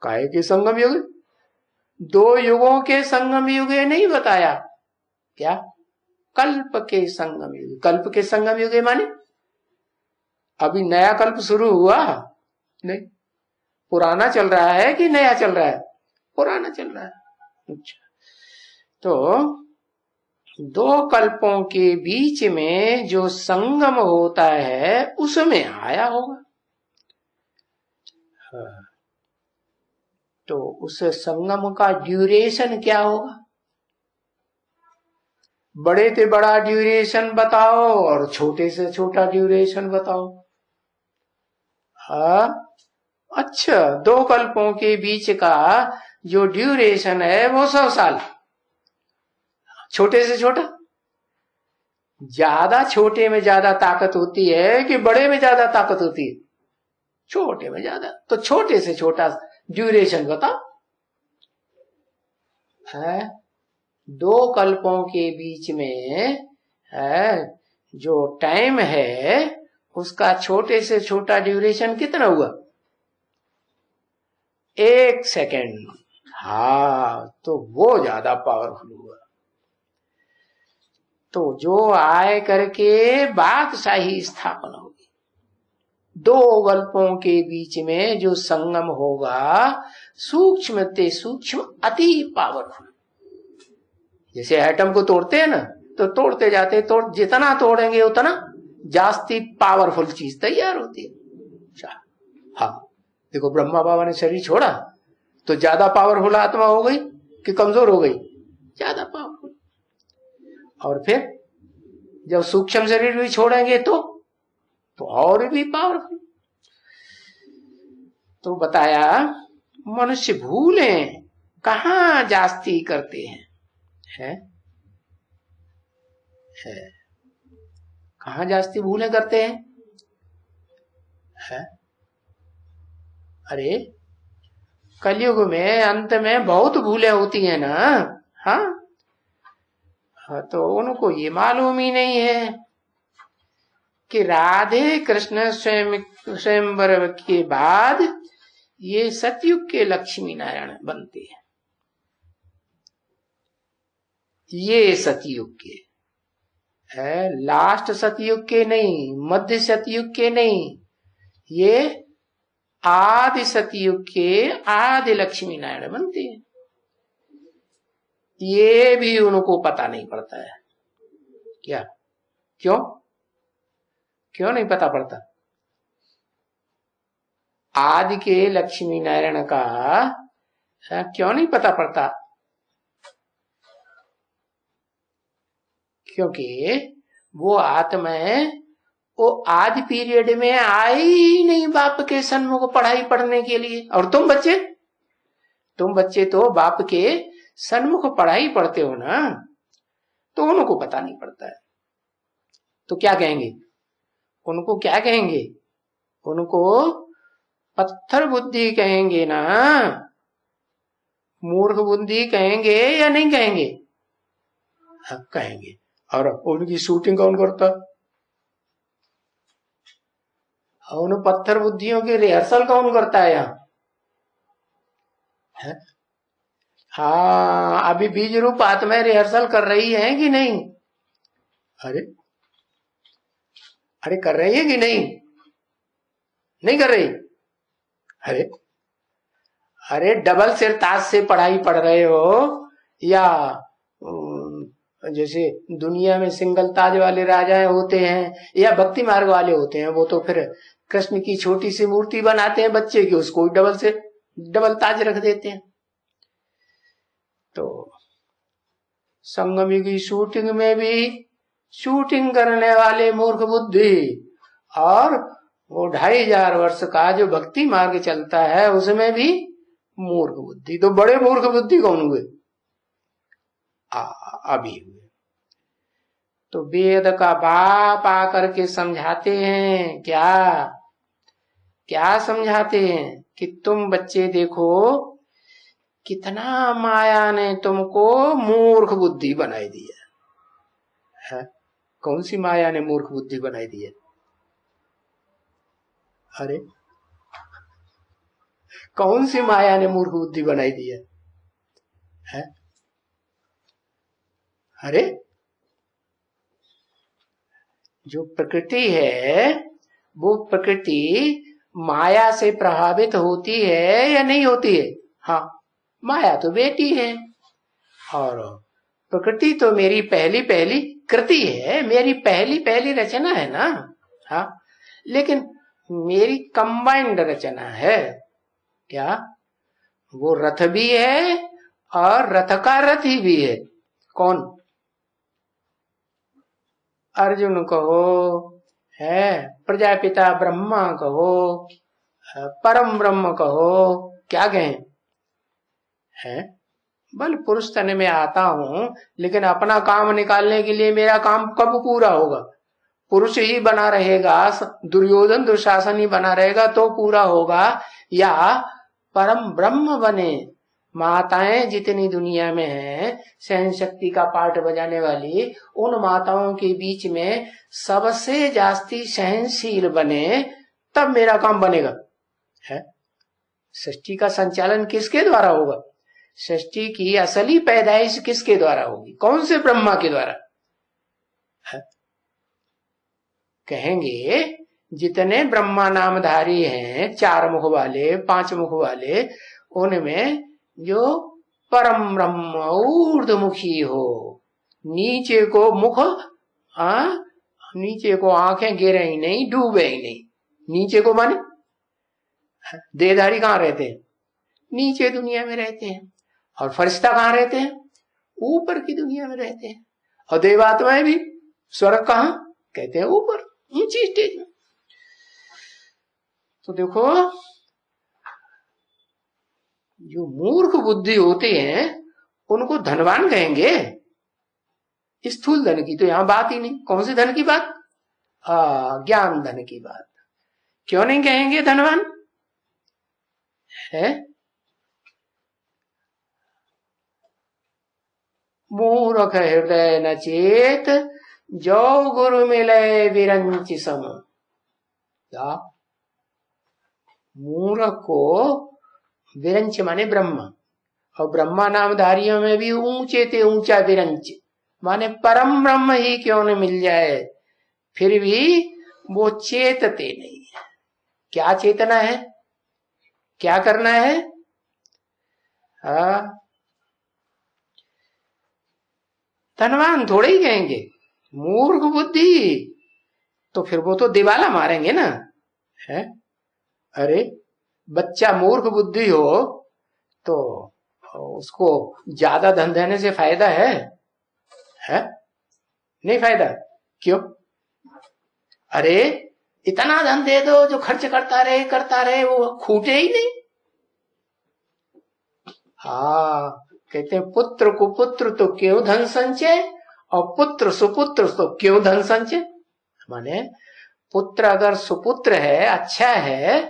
A: काहे के संगम युग? दो युगों के संगम युग नहीं बताया क्या? कल्प के संगम युग। कल्प के संगम युग माने अभी नया कल्प शुरू हुआ नहीं, पुराना चल रहा है कि नया चल रहा है? पुराना चल रहा है। अच्छा, तो दो कल्पों के बीच में जो संगम होता है उसमें आया होगा। तो उस संगम का ड्यूरेशन क्या होगा? बड़े से बड़ा ड्यूरेशन बताओ और छोटे से छोटा ड्यूरेशन बताओ। अच्छा, दो कल्पों के बीच का जो ड्यूरेशन है वो 100 साल। छोटे से छोटा? ज्यादा छोटे में ज्यादा ताकत होती है कि बड़े में ज्यादा ताकत होती है? छोटे में ज्यादा। तो छोटे से छोटा ड्यूरेशन बताओ। है दो कल्पों के बीच में है जो टाइम है उसका छोटे से छोटा ड्यूरेशन कितना हुआ? 1 सेकेंड। हाँ, तो वो ज्यादा पावरफुल हुआ। तो जो आए करके बादशाही स्थापना होगी, दो कल्पों के बीच में जो संगम होगा सूक्ष्म ते सूक्ष्म अति पावरफुल। जैसे एटम को तोड़ते हैं ना, तो तोड़ते जाते जितना तोड़ेंगे उतना जास्ती पावरफुल चीज तैयार होती है। हाँ, देखो ब्रह्मा बाबा ने शरीर छोड़ा तो ज्यादा पावरफुल आत्मा हो गई कि कमजोर हो गई? ज्यादा पावरफुल। और फिर जब सूक्ष्म शरीर भी छोड़ेंगे तो और भी पावरफुल। तो बताया मनुष्य भूलें कहां जास्ती करते हैं, है? कहां जास्ती भूलें करते हैं? है? अरे कलयुग में अंत में बहुत भूलें होती हैं ना। हाँ, तो उनको ये मालूम ही नहीं है कि राधे कृष्ण स्वयंवर के बाद ये सतयुग के लक्ष्मी नारायण बनते हैं। ये सतयुग के है, लास्ट सतयुग के नहीं, मध्य सतयुग के नहीं, ये आदि सतयुग के आदि लक्ष्मी नारायण बनते हैं। ये भी उनको पता नहीं पड़ता है क्या? क्यों नहीं पता पड़ता? आदि के लक्ष्मी नारायण का क्यों नहीं पता पड़ता? क्योंकि वो आत्मा वो आदि पीरियड में आई ही नहीं बाप के सन्मुख पढ़ाई पढ़ने के लिए। और तुम बच्चे तो बाप के सन्मुख पढ़ाई पढ़ते हो ना, तो उनको पता नहीं पड़ता है। तो क्या कहेंगे? उनको क्या कहेंगे? उनको पत्थर बुद्धि कहेंगे ना, मूर्ख बुद्धि कहेंगे या नहीं कहेंगे? हाँ, कहेंगे। और उनकी शूटिंग कौन करता? उन पत्थर बुद्धियों की रिहर्सल कौन करता है यहाँ? हाँ, अभी बीज रूप आत्मा रिहर्सल कर रही है कि नहीं? अरे कर रही है कि नहीं कर रही? अरे डबल सिर ताज से पढ़ाई पढ़ रहे हो या जैसे दुनिया में सिंगल ताज वाले राजा होते हैं या भक्ति मार्ग वाले होते हैं, वो तो फिर कृष्ण की छोटी सी मूर्ति बनाते हैं बच्चे की, उसको डबल ताज रख देते हैं। तो संगम की शूटिंग में भी शूटिंग करने वाले मूर्ख बुद्धि, और वो 2500 वर्ष का जो भक्ति मार्ग चलता है उसमें भी मूर्ख बुद्धि। तो बड़े मूर्ख बुद्धि कौन हुए? अभी हुए। तो वेद का बाप आकर के समझाते हैं, क्या समझाते हैं कि तुम बच्चे देखो कितना माया ने तुमको मूर्ख बुद्धि बनाई दी है। कौन सी माया ने मूर्ख बुद्धि बनाई दी है? अरे कौन सी माया ने मूर्ख बुद्धि बनाई दी है? अरे जो प्रकृति है वो प्रकृति माया से प्रभावित होती है या नहीं होती है? हाँ, माया तो बेटी है, और प्रकृति तो मेरी पहली पहली कृति है, मेरी पहली पहली रचना है ना। हाँ, लेकिन मेरी कंबाइंड रचना है। क्या? वो रथ भी है और रथ का रथी भी है। कौन? अर्जुन कहो, है प्रजापिता ब्रह्मा कहो, परम ब्रह्म कहो, क्या कहें? है बल पुरुष तन में आता हूं, लेकिन अपना काम निकालने के लिए मेरा काम कब पूरा होगा? पुरुष ही बना रहेगा, दुर्योधन दुशासन ही बना रहेगा तो पूरा होगा, या परम ब्रह्म बने? माताएं जितनी दुनिया में हैं, सहन शक्ति का पाठ बजाने वाली, उन माताओं के बीच में सबसे जास्ती सहनशील बने, तब मेरा काम बनेगा। है सृष्टि का संचालन किसके द्वारा होगा? सृष्टि की असली पैदाइश किसके द्वारा होगी? कौन से ब्रह्मा के द्वारा? है? कहेंगे जितने ब्रह्मा नामधारी हैं, 4 मुख वाले, 5 मुख वाले, उनमें जो परम ब्रह्म ऊर्ध्वमुखी हो, नीचे को मुख, नीचे को आंखें गिरे ही नहीं, डूबे ही नहीं। नीचे को माने देहधारी कहाँ रहते हैं? नीचे दुनिया में रहते हैं। और फरिश्ता कहाँ रहते हैं? ऊपर की दुनिया में रहते हैं। और देवात्माएं भी स्वर्ग कहाँ? कहते हैं ऊपर, ऊंची स्टेज में। तो देखो, जो मूर्ख बुद्धि होते हैं उनको धनवान कहेंगे। स्थूल धन की तो यहां बात ही नहीं। कौन से धन की बात? ज्ञान धन की बात। क्यों नहीं कहेंगे धनवान? है मूर्ख हृदय न चेत, जो गुरु मिले विरंच सम। क्या? मूर्ख को विरंच माने ब्रह्मा, और ब्रह्मा नामधारियों में भी ऊंचे ते ऊंचा विरंच माने परम ब्रह्म ही क्यों न मिल जाए, फिर भी वो चेतते नहीं है। क्या चेतना है? क्या करना है? धनवान थोड़े ही कहेंगे। मूर्ख बुद्धि तो फिर वो तो दिवाला मारेंगे ना। है अरे बच्चा मूर्ख बुद्धि हो तो उसको ज्यादा धन देने से फायदा है? नहीं फायदा। क्यों? अरे इतना धन दे दो जो खर्च करता रहे वो खूटे ही नहीं। कहते हैं पुत्र कुपुत्र तो क्यों धन संचय, और पुत्र सुपुत्र तो क्यों धन संचय। माने पुत्र अगर सुपुत्र है, अच्छा है,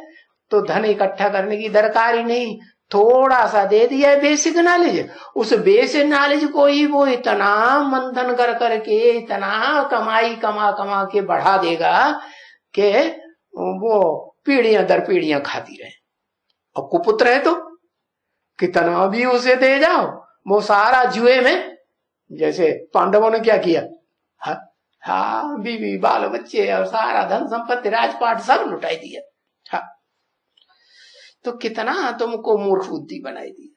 A: तो धन इकट्ठा करने की दरकार ही नहीं। थोड़ा सा दे दिया है बेसिक नॉलेज, उस बेसिक नॉलेज को ही वो इतना मंथन कर करके इतना कमाई कमा के बढ़ा देगा कि वो पीढ़ियां दर पीढ़ियां खाती रहे। और कुपुत्र है तो कितना भी उसे दे जाओ, वो सारा जुए में, जैसे पांडवों ने क्या किया, बीवी बाल बच्चे और सारा धन संपत्ति राजपाट सब लुटाई दिया। तो कितना तुमको मूर्ख बुद्धि बनाई दी।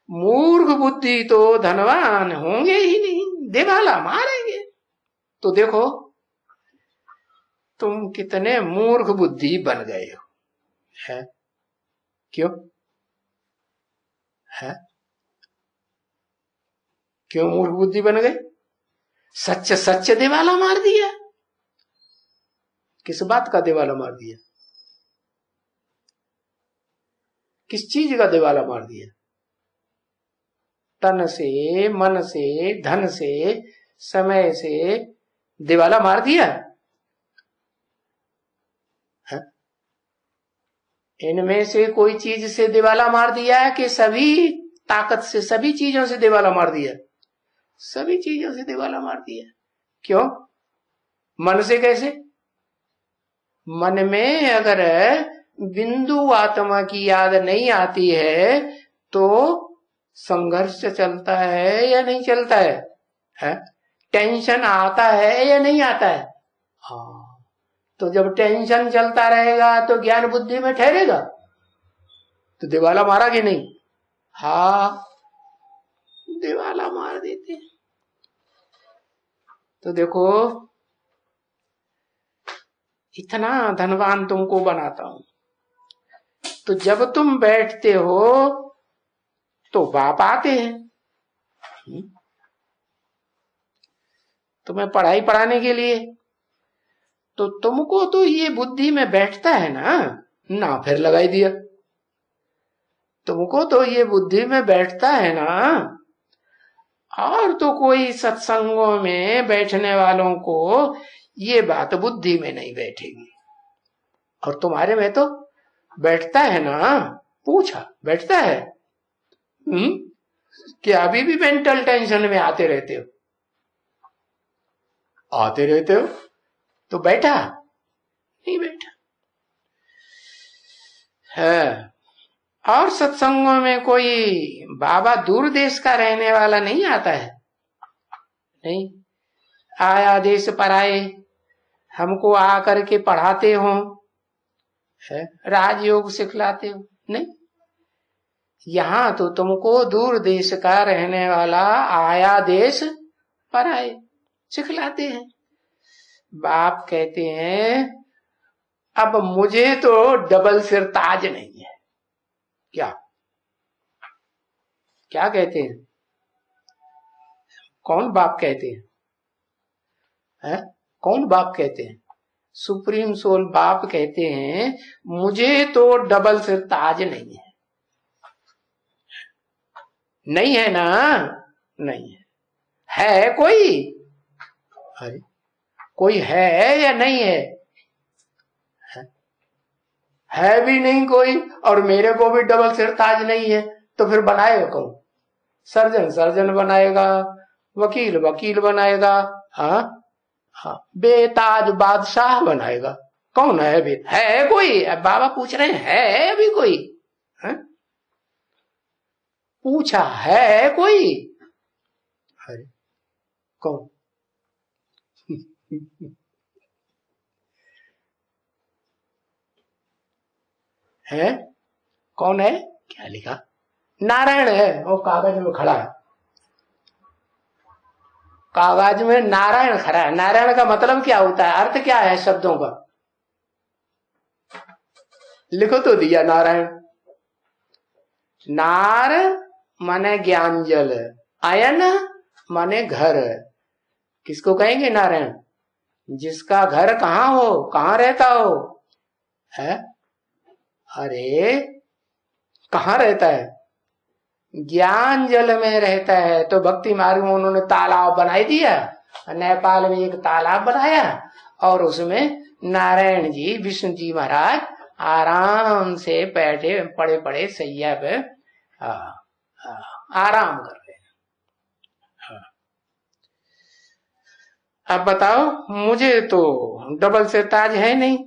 A: मूर्ख बुद्धि तो धनवान होंगे ही नहीं, दिवाला मारेंगे। तो देखो तुम कितने मूर्ख बुद्धि बन गए हो, है? क्यों है? क्यों मूर्ख बुद्धि बन गए? सच सच दिवाला मार दिया। किस बात का दिवाला मार दिया? किस चीज का दिवाला मार दिया? तन से, मन से, धन से, समय से दिवाला मार दिया है? इनमें से कोई चीज से दिवाला मार दिया है कि सभी ताकत से, सभी चीजों से दिवाला मार दिया? सभी चीजों से दिवाला मार दिया। क्यों? मन से कैसे? मन में अगर बिंदु आत्मा की याद नहीं आती है तो संघर्ष चलता है या नहीं चलता है? टेंशन आता है या नहीं आता है? हाँ, तो जब टेंशन चलता रहेगा तो ज्ञान बुद्धि में ठहरेगा, तो दिवाला मारा कि नहीं? हाँ, दिवाला मार देते। तो देखो इतना धनवान तुमको बनाता हूं, तो जब तुम बैठते हो तो बाप आते हैं तुम्हें पढ़ाई पढ़ाने के लिए, तो तुमको तो ये बुद्धि में बैठता है ना फिर लगाई दिया। तुमको तो ये बुद्धि में बैठता है ना, और तो कोई सत्संगों में बैठने वालों को ये बात बुद्धि में नहीं बैठेगी, और तुम्हारे में तो बैठता है ना। पूछा बैठता है? क्या अभी भी मेंटल टेंशन में आते रहते हो? आते रहते हो तो बैठा नहीं? बैठा है। और सत्संगों में कोई बाबा दूर देश का रहने वाला नहीं आता है? नहीं आया देश पर आए, हमको आकर के पढ़ाते हो, राजयोग सिखलाते हो? नहीं, यहां तो तुमको दूर देश का रहने वाला आया देश पर आए सिखलाते हैं। बाप कहते हैं अब मुझे तो डबल सिर ताज नहीं है। क्या क्या कहते हैं? कौन बाप कहते हैं? कौन बाप कहते हैं? सुप्रीम सोल बाप कहते हैं मुझे तो डबल सिर ताज नहीं है। नहीं है ना? नहीं है कोई? अरे कोई है या नहीं है? है भी नहीं कोई, और मेरे को भी डबल सिर ताज नहीं है, तो फिर बनाएगा कौन? सर्जन सर्जन बनाएगा, वकील वकील बनाएगा, हाँ हाँ, बेताज बादशाह बनाएगा। कौन है अभी? है कोई? अब बाबा पूछ रहे हैं है अभी कोई? है? पूछा है कोई? अरे कौन? है? कौन है? क्या लिखा? नारायण है, वो कागज में खड़ा है। कागज में नारायण खड़ा है। नारायण का मतलब क्या होता है? अर्थ क्या है शब्दों का? लिखो तो दिया नारायण। नार माने ज्ञान जल, अयन माने घर। किसको कहेंगे नारायण? जिसका घर कहाँ हो, कहाँ रहता हो, है? अरे कहाँ रहता है? ज्ञान जल में रहता है। तो भक्ति मार्ग में उन्होंने तालाब बनाई दिया, नेपाल में एक तालाब बनाया, और उसमें नारायण जी, विष्णु जी महाराज आराम से बैठे पड़े पड़े सैया पे आराम कर रहे हैं। अब बताओ, मुझे तो डबल से ताज है नहीं।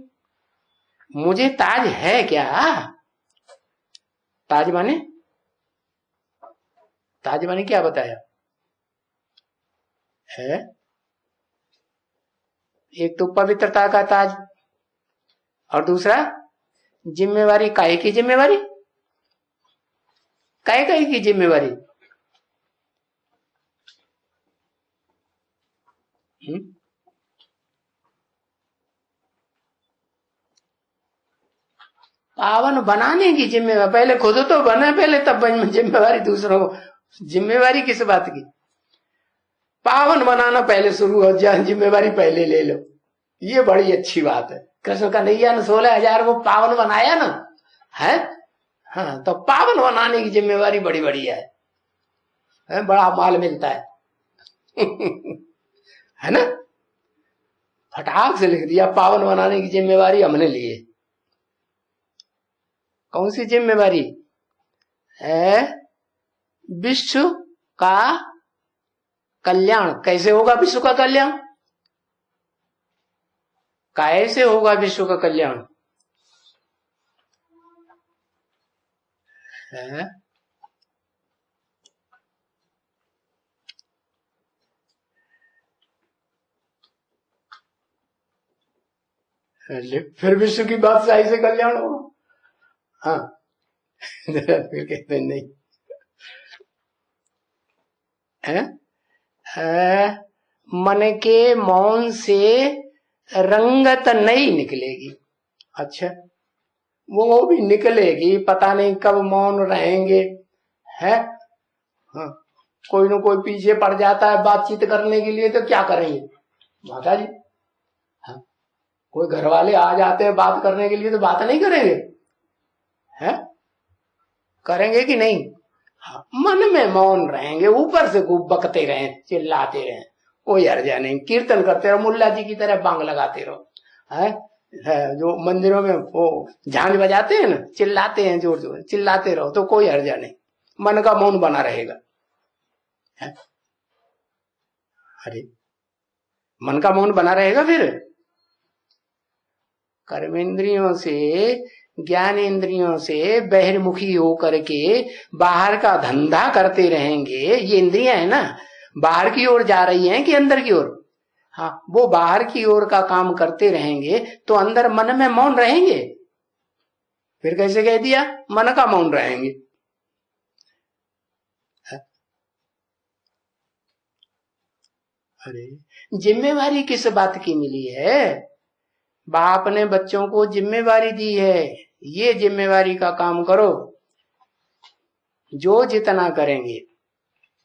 A: मुझे ताज है क्या? ताज माने क्या बताया है? एक तो पवित्रता का ताज, और दूसरा जिम्मेवारी। काहे की जिम्मेवारी? कई की जिम्मेवारी? पावन बनाने की जिम्मेवारी, पहले खुद तो बने पहले, तब जिम्मेवारी दूसरों को। जिम्मेवारी किस बात की? पावन बनाना पहले शुरू हो जाए, जिम्मेवारी पहले ले लो, ये बड़ी अच्छी बात है। कृष्ण कन्हैया ने 16,000 को पावन बनाया ना, है? हाँ, तो पावन बनाने की जिम्मेवारी बड़ी बढ़िया है, बड़ा माल मिलता है है ना? फटाक से लिख दिया, पावन बनाने की जिम्मेवारी हमने ली है। कौन सी जिम्मेवारी है? विश्व का कल्याण। कैसे होगा विश्व का कल्याण? कैसे होगा विश्व का कल्याण? है? फिर विश्व की बादशाही से कल्याण होगा? हाँ फिर कहते नहीं है? मन के मौन से रंगत नहीं निकलेगी। अच्छा, वो भी निकलेगी, पता नहीं कब मौन रहेंगे, है? हाँ, कोई ना कोई पीछे पड़ जाता है बातचीत करने के लिए, तो क्या करेंगे माता जी? हाँ, कोई घर वाले आ जाते हैं बात करने के लिए, तो बात नहीं करेंगे, है? करेंगे कि नहीं? हाँ, मन में मौन रहेंगे, ऊपर से खूब बकते रहे, चिल्लाते रहे, कोई हर्जा नहीं, कीर्तन करते रहो, मुल्ला जी की तरह बांग लगाते रहो, है? जो मंदिरों में वो झांझ बजाते हैं ना, चिल्लाते हैं, जोर जोर चिल्लाते रहो, तो कोई हर्जा नहीं, मन का मौन बना रहेगा, है? अरे मन का मौन बना रहेगा, फिर कर्मेंद्रियों से, ज्ञानेंद्रियों से बहिर्मुखी होकर के बाहर का धंधा करते रहेंगे। ये इंद्रियां है ना, बाहर की ओर जा रही हैं कि अंदर की ओर? हाँ, वो बाहर की ओर का काम करते रहेंगे, तो अंदर मन में मौन रहेंगे? फिर कैसे कह दिया मन का मौन रहेंगे? अरे जिम्मेवारी किस बात की मिली है? बाप ने बच्चों को जिम्मेवारी दी है, ये जिम्मेवारी का काम करो। जो जितना करेंगे,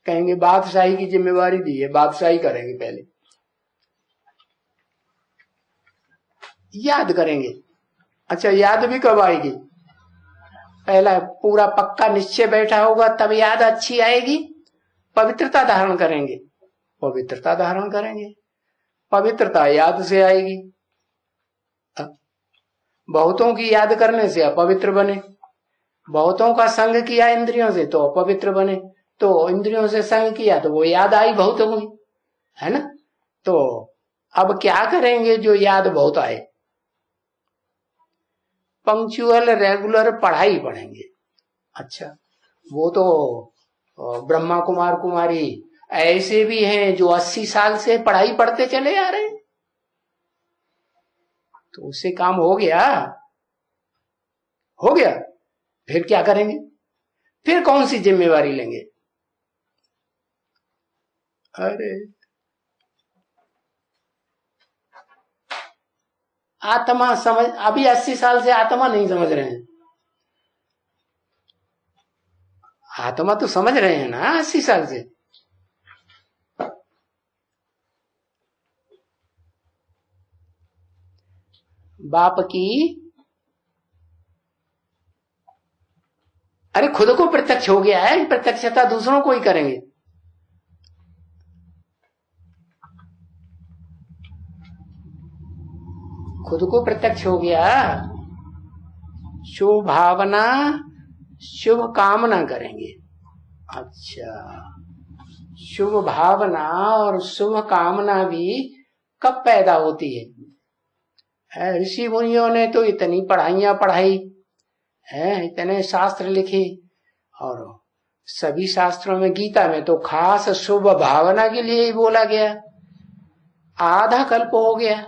A: कहेंगे बादशाही की जिम्मेवारी दी है, बादशाही करेंगे, पहले याद करेंगे। अच्छा, याद भी कब आएगी? पहला पूरा पक्का निश्चय बैठा होगा, तब याद अच्छी आएगी। पवित्रता धारण करेंगे, पवित्रता धारण करेंगे, पवित्रता याद से आएगी। बहुतों की याद करने से अपवित्र बने, बहुतों का संग किया इंद्रियों से तो अपवित्र बने, तो इंद्रियों से संग किया तो वो याद आई बहुतों की, है ना? तो अब क्या करेंगे जो याद बहुत आए? पंक्चुअल रेगुलर पढ़ाई पढ़ेंगे। अच्छा, वो तो ब्रह्मा कुमार कुमारी ऐसे भी हैं जो 80 साल से पढ़ाई पढ़ते चले आ रहे हैं, तो उससे काम हो गया, हो गया। फिर क्या करेंगे? फिर कौन सी जिम्मेवारी लेंगे? अरे आत्मा समझ, अभी 80 साल से आत्मा नहीं समझ रहे हैं। आत्मा तो समझ रहे हैं ना 80 साल से। बाप की, अरे खुद को प्रत्यक्ष हो गया है, प्रत्यक्षता दूसरों को ही करेंगे। खुद को प्रत्यक्ष हो गया, शुभ भावना शुभ कामना करेंगे। अच्छा, शुभ भावना और शुभ कामना भी कब पैदा होती है? ऋषि मुनियों ने तो इतनी पढ़ाइयां पढ़ाई है, इतने शास्त्र लिखे, और सभी शास्त्रों में, गीता में तो खास शुभ भावना के लिए ही बोला गया। आधा कल्प हो गया,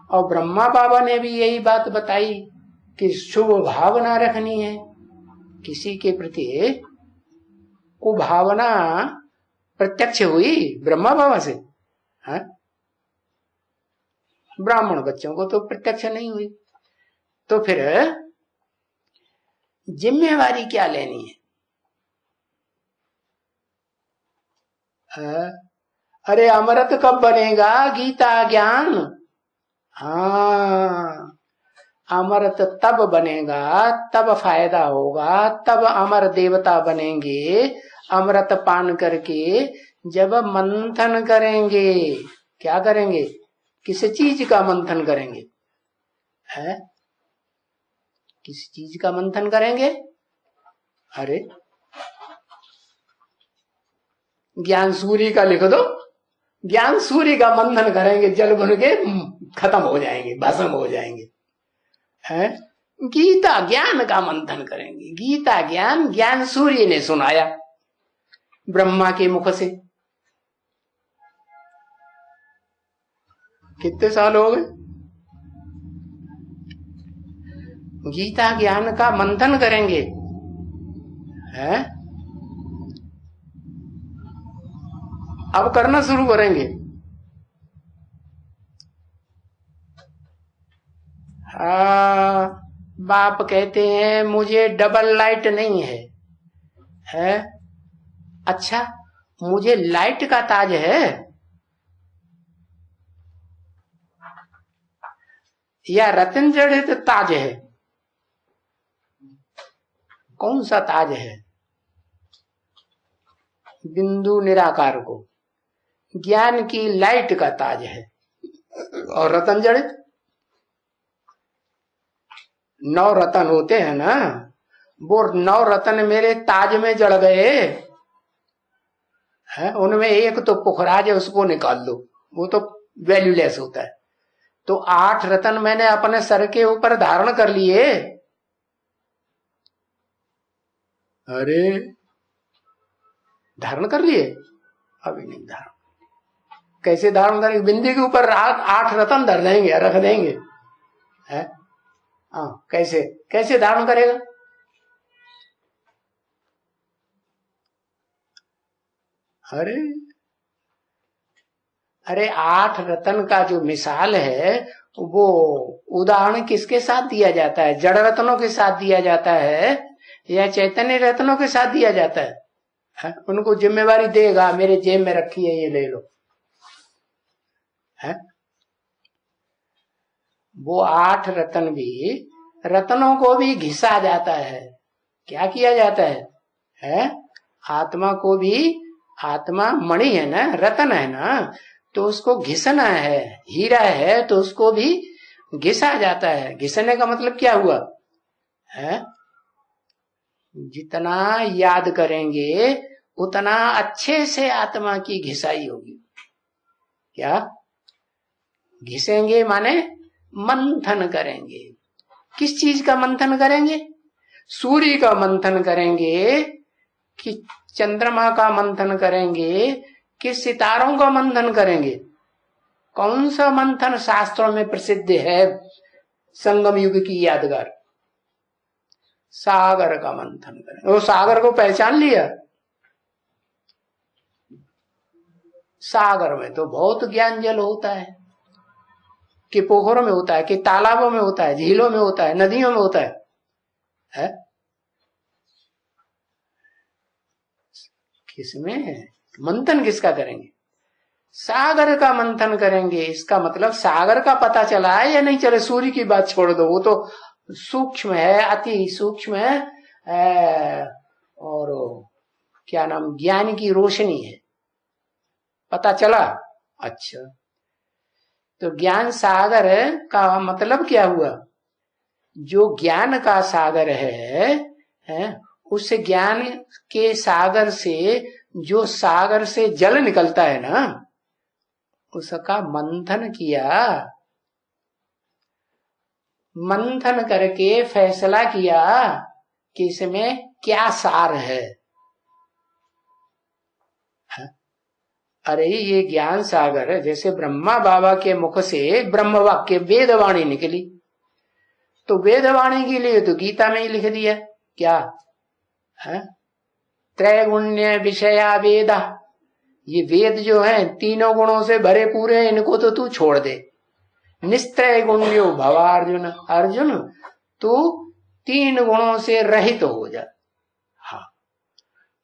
A: और ब्रह्मा बाबा ने भी यही बात बताई कि शुभ भावना रखनी है, किसी के प्रति वो भावना प्रत्यक्ष हुई ब्रह्मा बाबा से? हाँ? ब्राह्मण बच्चों को तो प्रत्यक्ष नहीं हुई। तो फिर जिम्मेवारी क्या लेनी है? अरे अमृत कब बनेगा? गीता ज्ञान। हाँ, अमृत तब बनेगा, तब फायदा होगा, तब अमर देवता बनेंगे अमृत पान करके, जब मंथन करेंगे। क्या करेंगे? किस चीज का मंथन करेंगे? है? किस चीज का मंथन करेंगे? अरे ज्ञान सूर्य का लिख दो, ज्ञान सूर्य का मंथन करेंगे, जल बन के खत्म हो जाएंगे, भस्म हो जाएंगे। है? गीता ज्ञान का मंथन करेंगे। गीता ज्ञान, ज्ञान सूर्य ने सुनाया ब्रह्मा के मुख से। कितने साल हो गए? गीता ज्ञान का मंथन करेंगे। है? अब करना शुरू करेंगे। बाप कहते हैं मुझे डबल लाइट नहीं है। है? अच्छा, मुझे लाइट का ताज है या रत्न जड़ित ताज है? कौन सा ताज है? बिंदु निराकार को ज्ञान की लाइट का ताज है। और रतन जड़ित 9 रतन होते हैं ना, वो 9 रतन मेरे ताज में जड़ गए हैं। उनमें एक तो पुखराज है, उसको निकाल दो, वो तो वैल्यूलेस होता है। तो 8 रतन मैंने अपने सर के ऊपर धारण कर लिए। अरे धारण कर लिए? अभी नहीं धारण। कैसे धारण करेंगे? बिंदी के ऊपर 8 रतन धर देंगे, रख देंगे। है? हाँ, कैसे कैसे धारण करेगा? अरे अरे 8 रतन का जो मिसाल है, वो उदाहरण किसके साथ दिया जाता है? जड़ रत्नों के साथ दिया जाता है या चैतन्य रत्नों के साथ दिया जाता है? है? उनको जिम्मेवारी देगा, मेरे जेब में रखी है, ये ले लो। है? वो 8 रतन भी, रत्नों को भी घिसा जाता है। क्या किया जाता है? है? आत्मा को भी, आत्मा मणि है ना, रतन है ना, तो उसको घिसना है। हीरा है तो उसको भी घिसा जाता है। घिसने का मतलब क्या हुआ? है? जितना याद करेंगे उतना अच्छे से आत्मा की घिसाई होगी। क्या घिसेंगे? माने मंथन करेंगे। किस चीज का मंथन करेंगे? सूर्य का मंथन करेंगे कि चंद्रमा का मंथन करेंगे कि सितारों का मंथन करेंगे? कौन सा मंथन शास्त्रों में प्रसिद्ध है? संगम युग की यादगार सागर का मंथन करें। वो सागर को पहचान लिया? सागर में तो बहुत ज्ञान जल होता है, कि पोखरों में होता है, कि तालाबों में होता है, झीलों में होता है, नदियों में होता है? किसमें मंथन किसका करेंगे? सागर का मंथन करेंगे। इसका मतलब सागर का पता चला है या नहीं चले? सूर्य की बात छोड़ दो, वो तो सूक्ष्म है, अति सूक्ष्म है, और क्या नाम, ज्ञान की रोशनी है, पता चला। अच्छा, तो ज्ञान सागर का मतलब क्या हुआ? जो ज्ञान का सागर है, उस ज्ञान के सागर से, जो सागर से जल निकलता है ना, उसका मंथन किया। मंथन करके फैसला किया कि इसमें क्या सार है। अरे ये ज्ञान सागर है, जैसे ब्रह्मा बाबा के मुख से ब्रह्म वाक्य वेदवाणी निकली, तो वेदवाणी के लिए तो गीता में ही लिख दिया। क्या है? त्रैगुण्य विषया वेदा, ये वेद जो है तीनों गुणों से भरे पूरे हैं, इनको तो तू छोड़ दे। निस्त्रय गुण्यो भव अर्जुन, अर्जुन तू 3 गुणों से रहित हो जा। हाँ,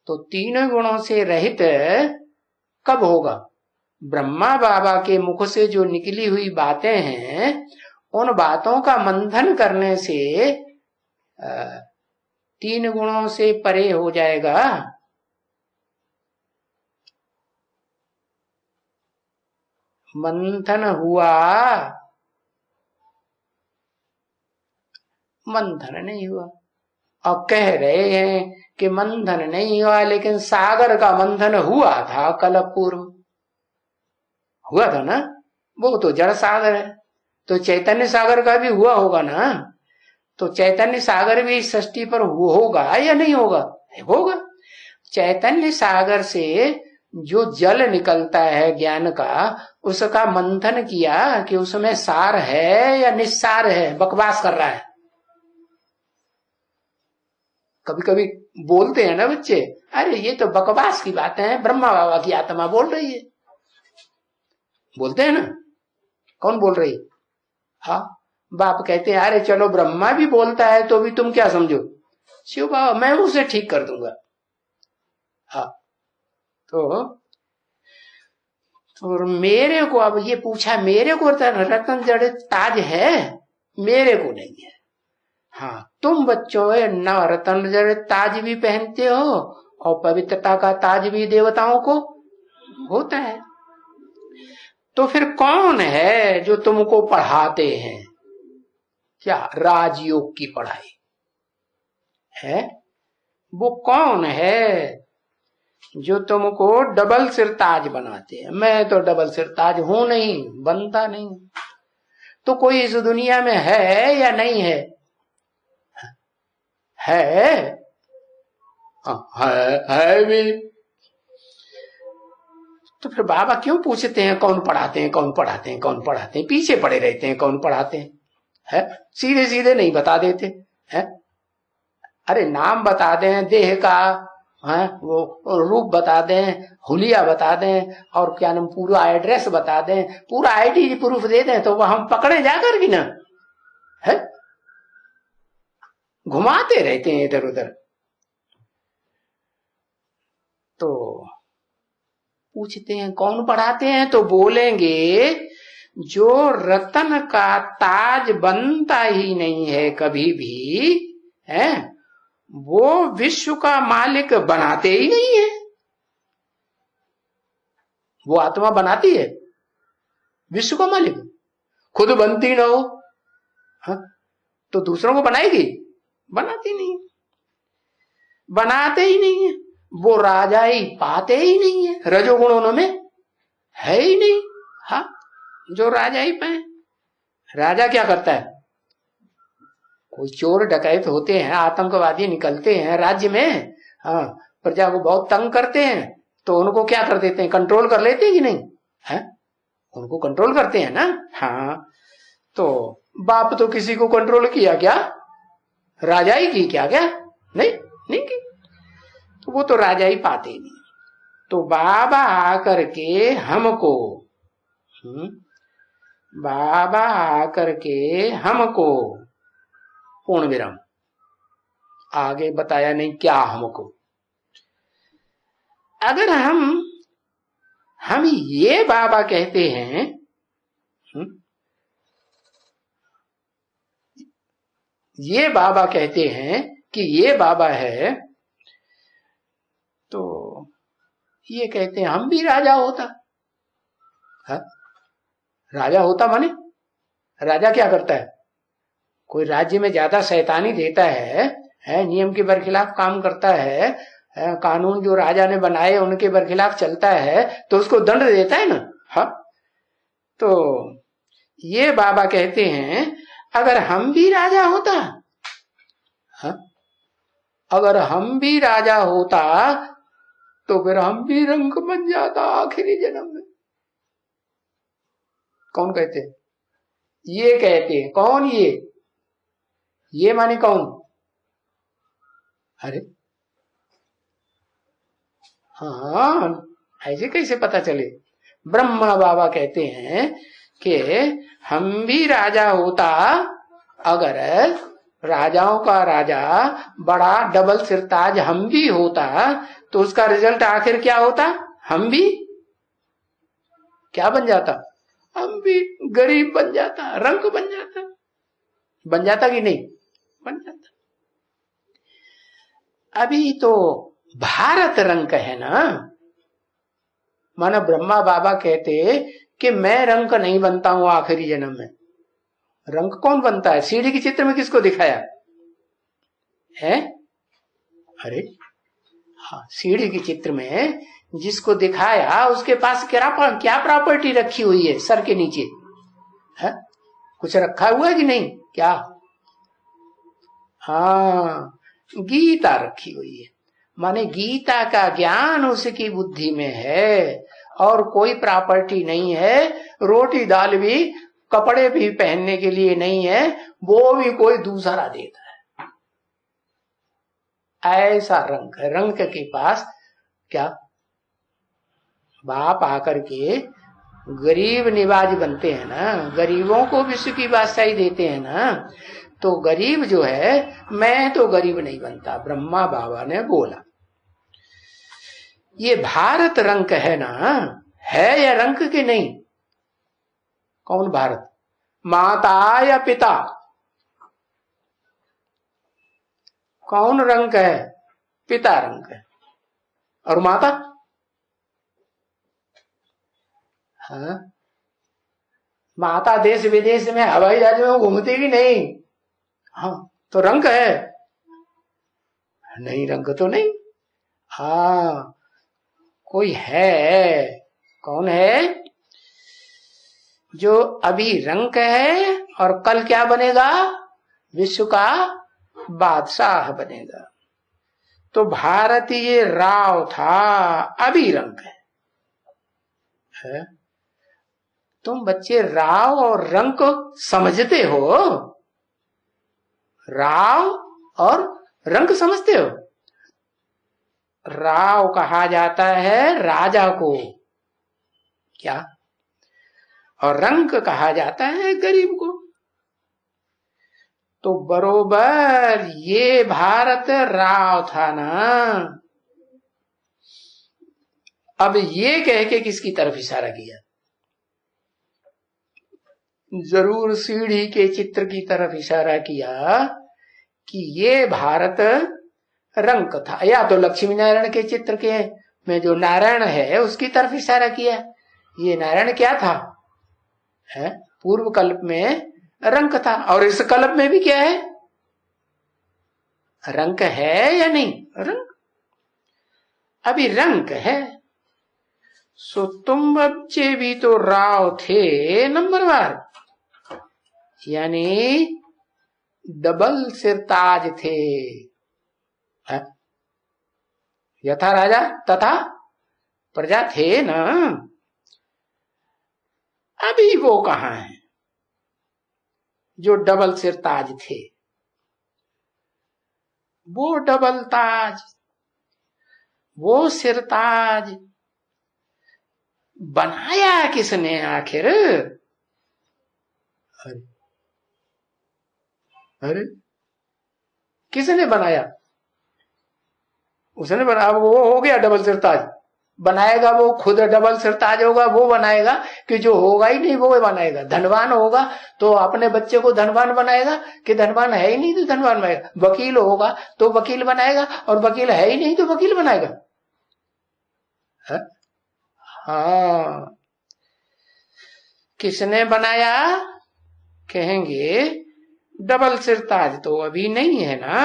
A: तो 3 गुणों से रहित कब होगा? ब्रह्मा बाबा के मुख से जो निकली हुई बातें हैं, उन बातों का मंथन करने से 3 गुणों से परे हो जाएगा। मंथन हुआ? मंथन नहीं हुआ। अब कह रहे हैं कि मंथन नहीं हुआ, लेकिन सागर का मंथन हुआ था कल पूर्व, हुआ था ना। वो तो जड़ सागर है, तो चैतन्य सागर का भी हुआ होगा ना। तो चैतन्य सागर भी सृष्टि पर होगा या नहीं होगा? होगा। चैतन्य सागर से जो जल निकलता है ज्ञान का, उसका मंथन किया कि उसमें सार है या निस्सार है? बकवास कर रहा है। कभी कभी बोलते हैं ना बच्चे, अरे ये तो बकवास की बातें हैं, ब्रह्मा बाबा की आत्मा बोल रही है। बोलते हैं ना, कौन बोल रही है? हाँ, बाप कहते हैं अरे चलो ब्रह्मा भी बोलता है तो भी तुम क्या समझो? शिव बाबा मैं उसे ठीक कर दूंगा। हाँ, तो मेरे को अब ये पूछा, मेरे को रतन जड़ित ताज है? मेरे को नहीं है। हाँ, तुम बच्चों न रतन जड़ित ताज भी पहनते हो और पवित्रता का ताज भी देवताओं को होता है। तो फिर कौन है जो तुमको पढ़ाते हैं? क्या राजयोग की पढ़ाई है? वो कौन है जो तुमको डबल सिरताज बनाते हैं? मैं तो डबल सिरताज हूं नहीं, बनता नहीं। तो कोई इस दुनिया में है या नहीं है? है है भी। तो फिर बाबा क्यों पूछते हैं कौन पढ़ाते हैं, कौन पढ़ाते हैं, कौन पढ़ाते हैं? पीछे पड़े रहते हैं कौन पढ़ाते हैं, है? सीधे सीधे नहीं बता देते हैं। अरे नाम बता दें देह का, है वो रूप बता दें, हुलिया बता दें, और क्या नाम पूरा एड्रेस बता दें, पूरा आईडी प्रूफ दे दें, तो वह हम पकड़े जाकर की ना, है? घुमाते रहते हैं इधर उधर। तो पूछते हैं कौन पढ़ाते हैं, तो बोलेंगे जो रतन का ताज बनता ही नहीं है कभी भी, है वो विश्व का मालिक बनाते ही नहीं है। वो आत्मा बनाती है विश्व का मालिक, खुद बनती ना हो, हाँ? तो दूसरों को बनाएगी? बनाती नहीं, बनाते ही नहीं है। वो राजा ही पाते ही नहीं है, रजोगुण उनमें है ही नहीं। हाँ, जो राजा ही पाए। राजा क्या करता है? कोई चोर डकैत होते हैं, आतंकवादी निकलते हैं राज्य में, हाँ, प्रजा को बहुत तंग करते हैं, तो उनको क्या कर देते हैं? कंट्रोल कर लेते हैं कि नहीं? है, उनको कंट्रोल करते हैं ना। हाँ, तो बाप तो किसी को कंट्रोल किया क्या? राजा ही की क्या? क्या नहीं, नहीं की। तो वो तो राजा ही पाते नहीं। तो बाबा आकर के हमको, बाबा आकर के हमको पूर्ण विराम, आगे बताया नहीं क्या हमको। अगर हम ये बाबा कहते हैं, ये बाबा कहते हैं कि ये बाबा है, तो ये कहते हैं हम भी राजा होता है? राजा होता माने राजा क्या करता है? कोई राज्य में ज्यादा शैतानी देता है, नियम के बरखिलाफ काम करता है, कानून जो राजा ने बनाए उनके बरखिलाफ चलता है, तो उसको दंड देता है ना। हाँ, तो ये बाबा कहते हैं अगर हम भी राजा होता, हाँ, अगर हम भी राजा होता तो फिर हम भी रंग बन जाता आखिरी जन्म में। कौन कहते हैं? ये कहते हैं। कौन? ये माने कौन? अरे हाँ, ऐसे कैसे पता चले? ब्रह्मा बाबा कहते हैं कि हम भी राजा होता, अगर राजाओं का राजा बड़ा डबल सिरताज हम भी होता, तो उसका रिजल्ट आखिर क्या होता? हम भी क्या बन जाता? हम भी गरीब बन जाता, रंक बन जाता। बन जाता कि नहीं? बन जाता। अभी तो भारत रंक है ना। माना ब्रह्मा बाबा कहते कि मैं रंक नहीं बनता हूं आखिरी जन्म में। रंक कौन बनता है? सीढ़ी के चित्र में किसको दिखाया है? अरे हाँ, सीढ़ी के चित्र में जिसको दिखाया उसके पास क्या प्रॉपर्टी रखी हुई है सर के नीचे? है कुछ रखा हुआ है कि नहीं? क्या? हाँ, गीता रखी हुई है। माने गीता का ज्ञान उसकी बुद्धि में है, और कोई प्रॉपर्टी नहीं है। रोटी दाल भी, कपड़े भी पहनने के लिए नहीं है, वो भी कोई दूसरा देता है। ऐसा रंक है। रंक के पास क्या? बाप आकर के गरीब निवाज बनते हैं ना, गरीबों को विश्व की बादशाही देते हैं ना। तो गरीब जो है, मैं तो गरीब नहीं बनता, ब्रह्मा बाबा ने बोला। ये भारत रंक है ना, है या रंक के नहीं? कौन भारत? माता या पिता? कौन रंक है? पिता रंक है। और माता? हाँ, माता देश विदेश में हवाई जहाज में घूमती भी नहीं। हाँ, तो रंक है? नहीं, रंक तो नहीं। हाँ, कोई है। कौन है? जो अभी रंक है और कल क्या बनेगा? विश्व का बादशाह बनेगा। तो भारतीय राव था, अभी रंक है? तुम बच्चे राव और रंक समझते हो? राव और रंक समझते हो? राव कहा जाता है राजा को, क्या? और रंक कहा जाता है गरीब को। तो बरोबर ये भारत राव था ना। अब ये कह के किसकी तरफ इशारा किया? जरूर सीढ़ी के चित्र की तरफ इशारा किया कि ये भारत रंक था, या तो लक्ष्मी नारायण के चित्र के में जो नारायण है उसकी तरफ इशारा किया। ये नारायण क्या था? है पूर्व कल्प में रंक था, और इस कल्प में भी क्या है? रंक है या नहीं? रंक। अभी रंक है। सो तुम बच्चे भी तो राव थे नंबरवार, यानी डबल सिरताज थे। यथा राजा तथा प्रजा थे ना। अभी वो कहां है जो डबल सिरताज थे? वो डबल ताज, वो सिरताज बनाया किसने आखिर? अरे किसने बनाया? उसने बनाया। वो हो गया डबल सिरताज। बनाएगा वो खुद डबल सिरताज होगा, वो बनाएगा कि जो होगा ही नहीं वो बनाएगा? धनवान होगा तो अपने बच्चे को धनवान बनाएगा कि धनवान है ही नहीं तो धनवान बनाएगा? वकील होगा तो वकील बनाएगा, और वकील है ही नहीं तो वकील बनाएगा? हाँ, किसने बनाया? कहेंगे डबल सिरताज तो अभी नहीं है ना।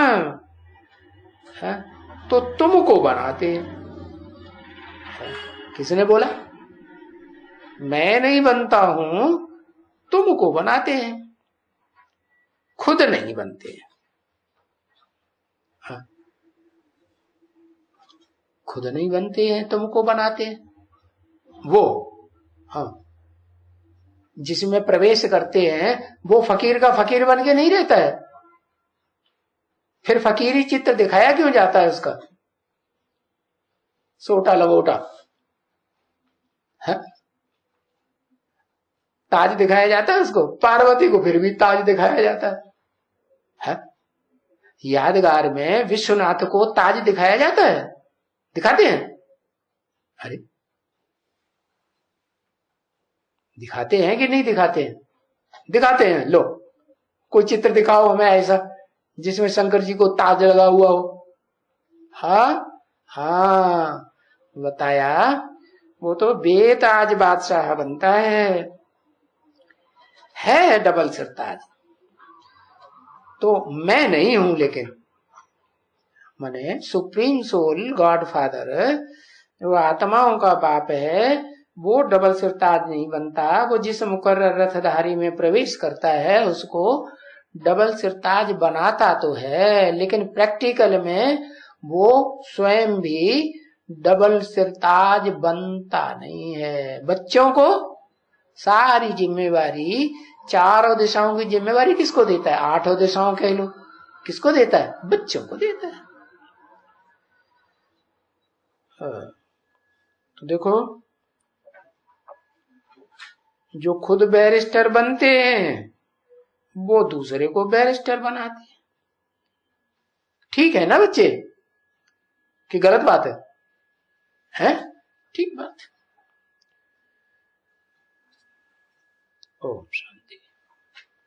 A: है? तो तुमको बनाते हैं। किसने बोला? मैं नहीं बनता हूं, तुमको बनाते हैं, खुद नहीं बनते हैं। हाँ, खुद नहीं बनते हैं, तुमको बनाते हैं। वो हाँ, जिसमें प्रवेश करते हैं वो फकीर का फकीर बन के नहीं रहता है। फिर फकीरी चित्र दिखाया क्यों जाता है उसका? सोटा लंगोटा है, ताज दिखाया जाता है उसको, पार्वती को फिर भी ताज दिखाया जाता है? यादगार में विश्वनाथ को ताज दिखाया जाता है, दिखाते हैं? अरे दिखाते हैं कि नहीं दिखाते हैं? दिखाते हैं। लो कोई चित्र दिखाओ हमें ऐसा जिसमें शंकर जी को ताज लगा हुआ हो। हाँ हाँ बताया, वो तो बेताज बादशाह बनता है डबल सिर ताज। तो मैं नहीं हूं, लेकिन माने सुप्रीम सोल गॉड फादर, वो आत्माओं का बाप है, वो डबल सिर ताज नहीं बनता। वो जिस मुकर्रर रथधारी में प्रवेश करता है उसको डबल सिर ताज बनाता तो है, लेकिन प्रैक्टिकल में वो स्वयं भी डबल सिर ताज बनता नहीं है। बच्चों को सारी जिम्मेवारी, चारों दिशाओं की जिम्मेवारी किसको देता है? आठों दिशाओं कह लो, किसको देता है? बच्चों को देता है। तो देखो, जो खुद बैरिस्टर बनते हैं वो दूसरे को बैरिस्टर बनाते हैं। ठीक है ना बच्चे, कि गलत बात है? ठीक बात। ओम शांति।